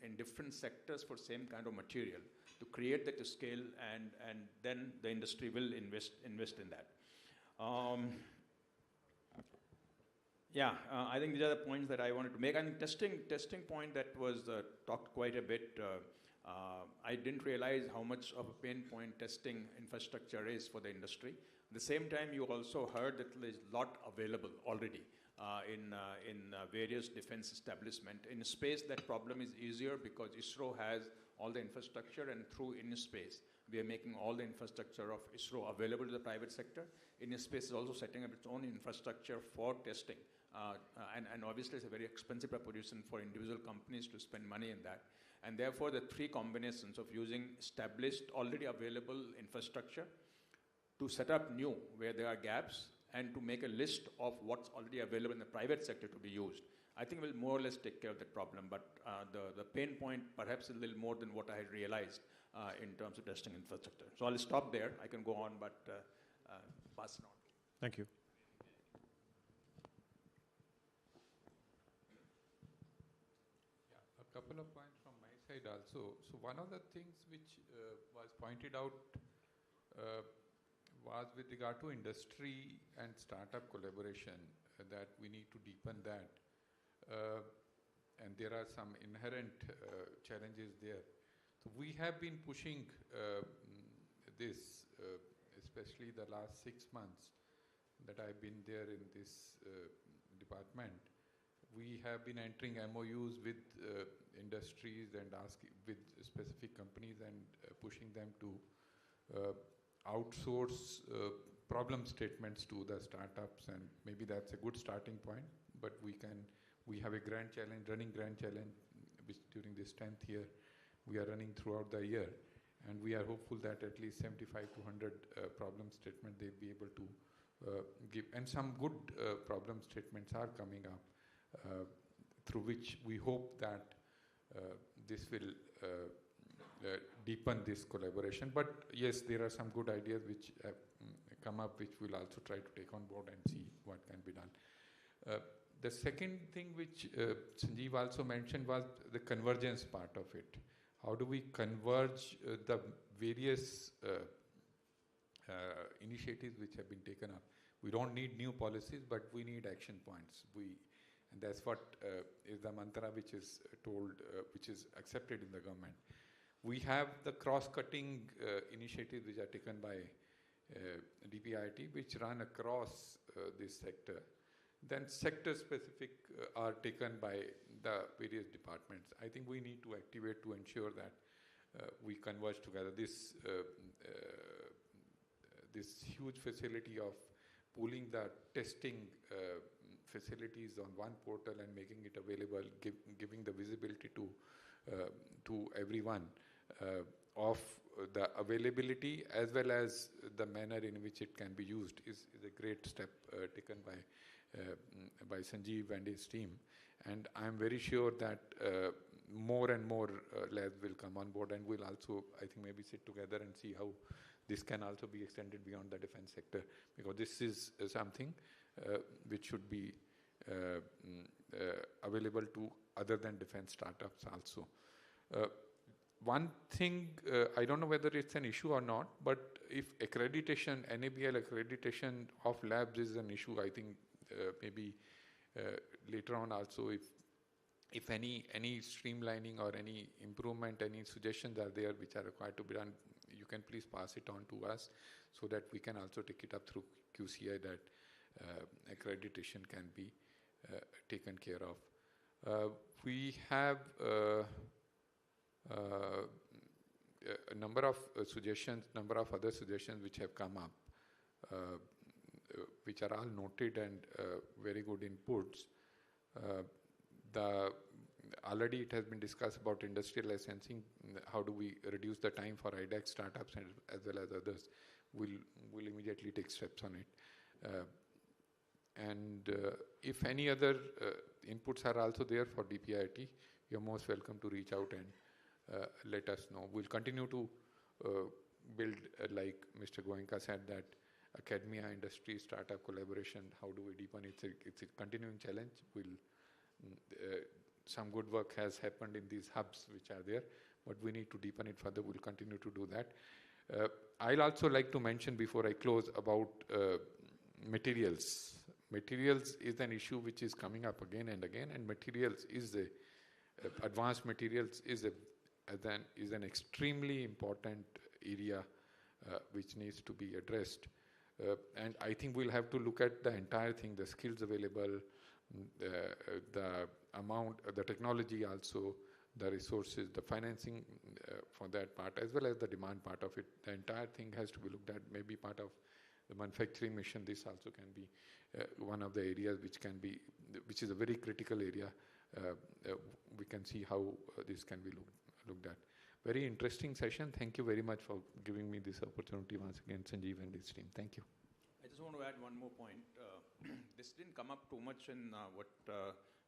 in different sectors for same kind of material to create that scale, and then the industry will invest in that. I think these are the points that I wanted to make. And testing point that was talked quite a bit. I didn't realize how much of a pain point testing infrastructure is for the industry. At the same time, you also heard that there is a lot available already in various defense establishment. In space, that problem is easier because ISRO has all the infrastructure, and through InSpace, we are making all the infrastructure of ISRO available to the private sector. InSpace is also setting up its own infrastructure for testing. And obviously, it's a very expensive proposition for individual companies to spend money in that. And therefore, the 3 combinations of using established, already available infrastructure to set up new where there are gaps, and to make a list of what's already available in the private sector to be used, I think will more or less take care of that problem. But the pain point perhaps a little more than what I had realized in terms of testing infrastructure. So I'll stop there. I can go on, but pass it on. Thank you. Yeah, a couple of points from my side also. So one of the things which was pointed out was with regard to industry and startup collaboration, that we need to deepen that. And there are some inherent challenges there. So we have been pushing this, especially the last 6 months that I've been there in this department. We have been entering MOUs with industries and asking with specific companies and pushing them to outsource problem statements to the startups, and maybe that's a good starting point. But we have a grand challenge, running grand challenge, which during this 10th year we are running throughout the year, and we are hopeful that at least 75 to 100 problem statements they'll be able to give, and some good problem statements are coming up, through which we hope that this will deepen this collaboration. But yes, there are some good ideas which have come up, which we'll also try to take on board and see what can be done. The second thing which Sanjeev also mentioned was the convergence part of it. How do we converge the various initiatives which have been taken up? We don't need new policies, but we need action points. And that's what is the mantra which is told, which is accepted in the government. We have the cross-cutting initiatives which are taken by DPIIT, which run across this sector. Then sector-specific are taken by the various departments. I think we need to activate to ensure that we converge together. This huge facility of pooling the testing facilities on one portal and making it available, giving the visibility to everyone of the availability as well as the manner in which it can be used is a great step taken by Sanjeev and his team. And I'm very sure that more and more labs will come on board, and we'll also, I think, maybe sit together and see how this can also be extended beyond the defense sector, because this is something which should be available to other than defense startups also. One thing, I don't know whether it's an issue or not, but if accreditation, NABL accreditation of labs is an issue, I think maybe later on also, if any streamlining or any improvement, any suggestions are there which are required to be done, you can please pass it on to us so that we can also take it up through QCI that accreditation can be taken care of. We have a number of suggestions, number of other suggestions which have come up, which are all noted and very good inputs. Already it has been discussed about industrial licensing. How do we reduce the time for IDEX startups and as well as others? We'll immediately take steps on it. And if any other inputs are also there for DPIIT, you're most welcome to reach out and let us know. We'll continue to build, like Mr. Goenka said, that academia, industry, startup collaboration, how do we deepen it? It's a continuing challenge. Some good work has happened in these hubs which are there, but we need to deepen it further. We'll continue to do that. I'll also like to mention before I close about materials. Materials is an issue which is coming up again and again, and materials is advanced materials is an extremely important area which needs to be addressed. And I think we'll have to look at the entire thing, the skills available, the amount, the technology also, the resources, the financing for that part, as well as the demand part of it. The entire thing has to be looked at. Maybe part of the manufacturing mission, this also can be one of the areas which is a very critical area. We can see how this can be looked at. Very interesting session. Thank you very much for giving me this opportunity once again, Sanjeev and his team. Thank you. I just want to add one more point. This didn't come up too much in what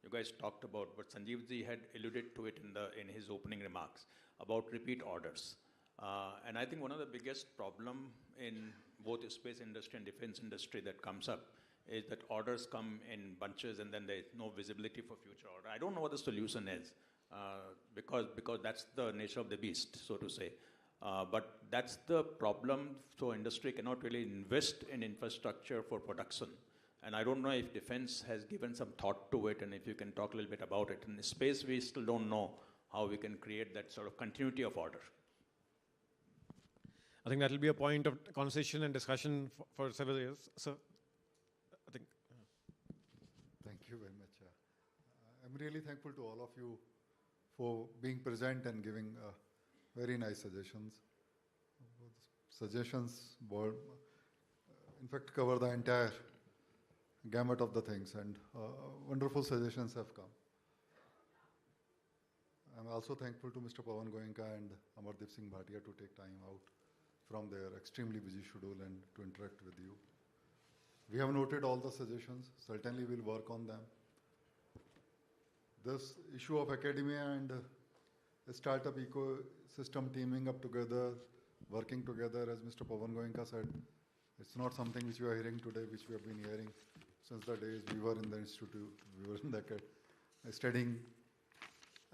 you guys talked about, but Sanjeev ji had alluded to it in his opening remarks about repeat orders. And I think one of the biggest problem in both the space industry and defense industry that comes up is that orders come in bunches and then there's no visibility for future order. I don't know what the solution is because that's the nature of the beast, so to say. But that's the problem. So industry cannot really invest in infrastructure for production. And I don't know if defense has given some thought to it, and if you can talk a little bit about it. In the space, we still don't know how we can create that sort of continuity of order. I think that will be a point of conversation and discussion for several years. So, I think. Thank you very much. I'm really thankful to all of you for being present and giving very nice suggestions. Suggestions, in fact, cover the entire gamut of the things, and wonderful suggestions have come. I'm also thankful to Mr. Pawan Goenka and Amardeep Singh Bhatia to take time out from their extremely busy schedule and to interact with you. We have noted all the suggestions. Certainly we'll work on them. This issue of academia and a startup ecosystem teaming up together, working together, as Mr. Pawan Goenka said, it's not something which we are hearing today, which we have been hearing since the days we were in the institute, we were in the studying.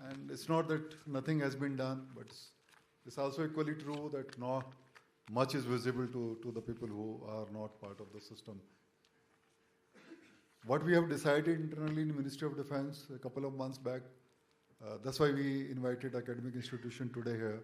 And it's not that nothing has been done, but it's also equally true that not much is visible to the people who are not part of the system. What we have decided internally in the Ministry of Defense a couple of months back, that's why we invited academic institution today here.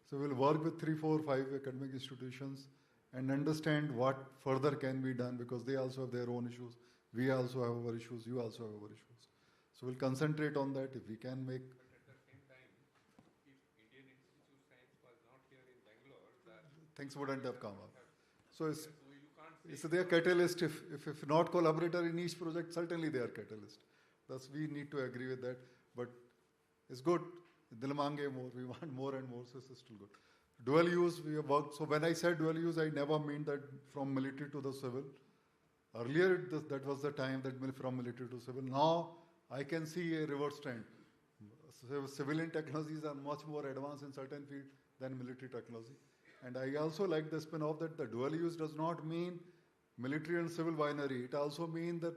So we'll work with 3, 4, 5 academic institutions and understand what further can be done, because they also have their own issues. We also have our issues, you also have our issues. So we'll concentrate on that. If we can make... But at the same time, if Indian Institute of Science was not here in Bangalore, things wouldn't have come up. So it's their catalyst. If not collaborator in each project, certainly they are catalyst. Thus we need to agree with that. But it's good. Dil mange more. We want more and more, so it's still good. Dual use, we have worked. So when I said dual use, I never mean that from military to the civil. Earlier, that was the time that from military to civil. Now, I can see a reverse trend. Civilian technologies are much more advanced in certain fields than military technology. And I also like the spin-off that the dual use does not mean military and civil binary. It also means that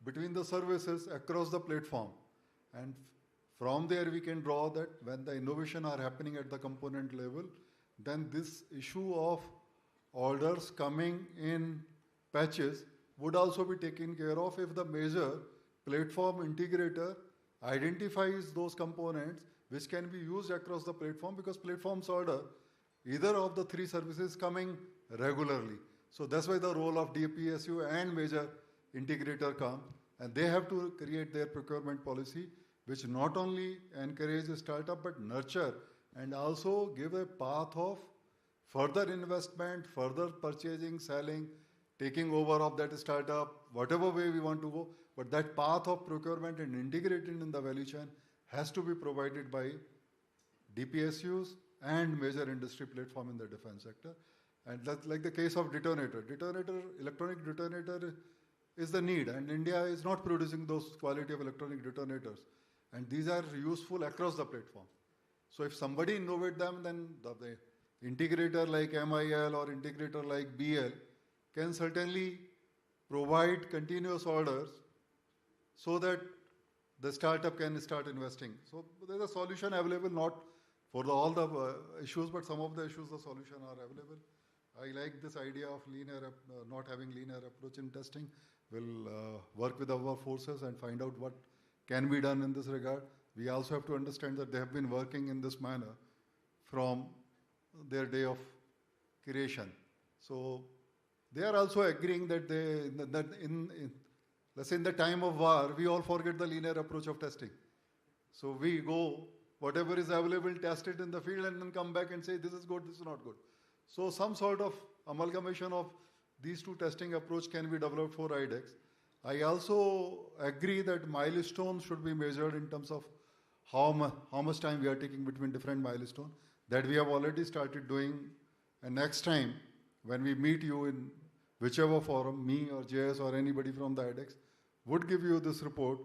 between the services across the platform. And from there, we can draw that when the innovation are happening at the component level, then this issue of orders coming in patches would also be taken care of if the major platform integrator identifies those components which can be used across the platform, because platforms order either of the 3 services coming regularly. So that's why the role of DPSU and major integrator come, and they have to create their procurement policy, which not only encourage a startup but nurture and also give a path of further investment, further purchasing, selling, taking over of that startup, whatever way we want to go, but that path of procurement and integrating in the value chain has to be provided by DPSUs and major industry platform in the defense sector. And that's like the case of detonator. Electronic detonator is the need, and India is not producing those quality of electronic detonators. And these are useful across the platform. So if somebody innovate them, then the integrator like MIL or integrator like BL can certainly provide continuous orders so that the startup can start investing. So there's a solution available, not for all the issues, but some of the issues the solution are available. I like this idea of not having linear approach in testing. We'll work with our forces and find out what can be done in this regard. We also have to understand that they have been working in this manner from their day of creation. So they are also agreeing that let's say in the time of war, we all forget the linear approach of testing. So we go, whatever is available, test it in the field and then come back and say, this is good, this is not good. So some sort of amalgamation of these 2 testing approach can be developed for IDEX. I also agree that milestones should be measured in terms of how much time we are taking between different milestones. That we have already started doing. And next time, when we meet you in whichever forum, me or JS or anybody from the IDEX, would give you this report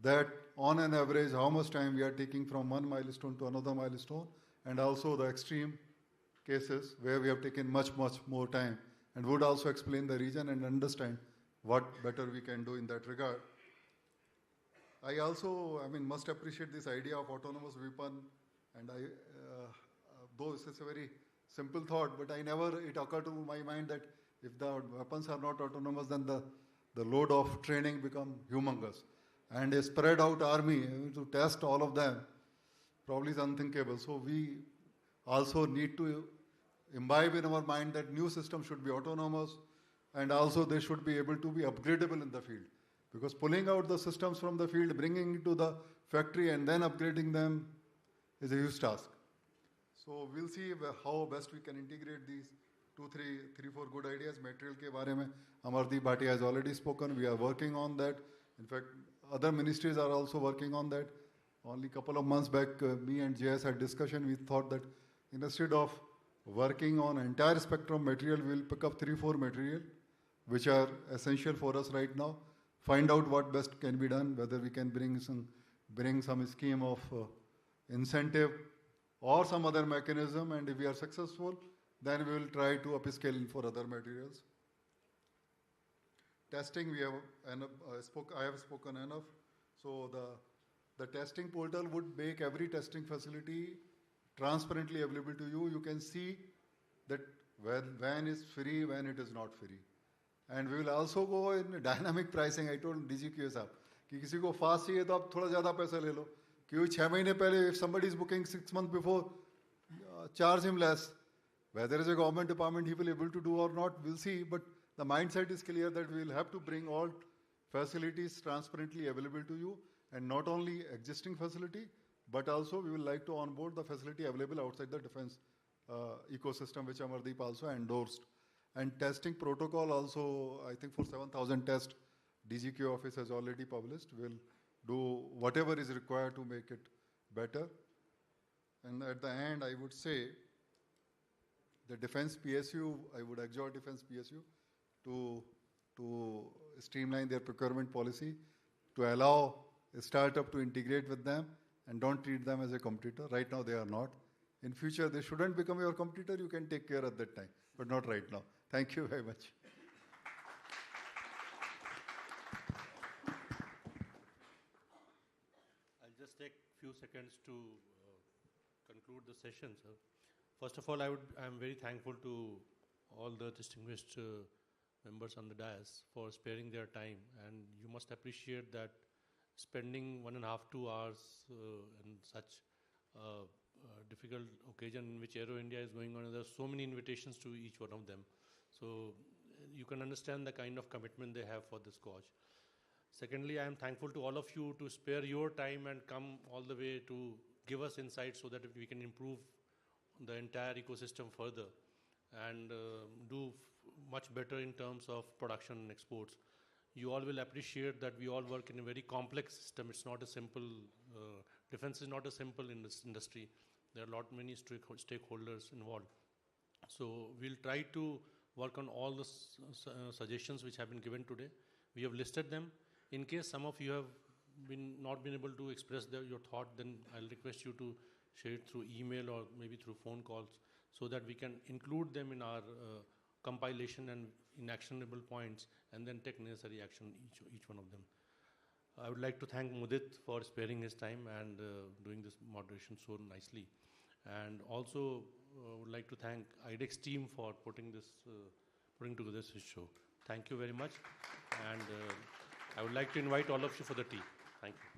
that on an average, how much time we are taking from one milestone to another milestone, and also the extreme cases where we have taken much more time, and would also explain the reason and understand what better we can do in that regard. I also, must appreciate this idea of autonomous weapon, and though this is a very simple thought, but it occurred to my mind that if the weapons are not autonomous, then the load of training become humongous. And a spread out army to test all of them probably is unthinkable. So we also need to imbibe in our mind that new systems should be autonomous, and also they should be able to be upgradable in the field. Because pulling out the systems from the field, bringing it to the factory and then upgrading them is a huge task. So we'll see how best we can integrate these three, four good ideas. Material ke baare mein, Amardeep Bhatia has already spoken. We are working on that. In fact, other ministries are also working on that. Only a couple of months back, me and JS had discussion. We thought that instead of working on entire spectrum material, we'll pick up 3-4 material, which are essential for us right now. Find out what best can be done, whether we can bring some scheme of incentive or some other mechanism, and if we are successful, then we will try to upscale for other materials. Testing, I have spoken enough. So the testing portal would make every testing facility transparently available to you. You can see that when is free, when it is not free. And we will also go in dynamic pricing. I told DGQ साहब कि किसी को fast चाहिए तो आप थोड़ा ज़्यादा पैसा ले लो. क्योंकि 6 महीने पहले, if somebody is booking 6 months before, charge him less. Whether as a government department he will be able to do or not, we'll see. But the mindset is clear that we will have to bring all facilities transparently available to you, and not only existing facility, but also we will like to onboard the facility available outside the defense ecosystem, which Amardeep also endorsed. And testing protocol also, I think for 7,000 tests, DGQ office has already published. We'll do whatever is required to make it better. And at the end, I would say the defense PSU, I would exhort defense PSU to streamline their procurement policy, to allow a startup to integrate with them and don't treat them as a competitor. Right now they are not. In future, they shouldn't become your competitor. You can take care at that time, but not right now. Thank you very much. I'll just take a few seconds to conclude the session, sir. First of all, I'm very thankful to all the distinguished members on the dais for sparing their time, and you must appreciate that spending 1.5-2 hours in such difficult occasion in which Aero India is going on. There are so many invitations to each one of them. So you can understand the kind of commitment they have for this cause. Secondly, I am thankful to all of you to spare your time and come all the way to give us insights so that we can improve the entire ecosystem further and do much better in terms of production and exports. You all will appreciate that we all work in a very complex system. It's not a simple, defense is not a simple industry. There are many stakeholders involved. So we'll try to work on all the suggestions which have been given today. We have listed them. In case some of you have not been able to express your thought, then I'll request you to share it through email or maybe through phone calls so that we can include them in our compilation and in actionable points and then take necessary action each one of them. I would like to thank Mudit for sparing his time and doing this moderation so nicely. And also would like to thank IDEX team for putting together this show. Thank you very much. And I would like to invite all of you for the tea. Thank you.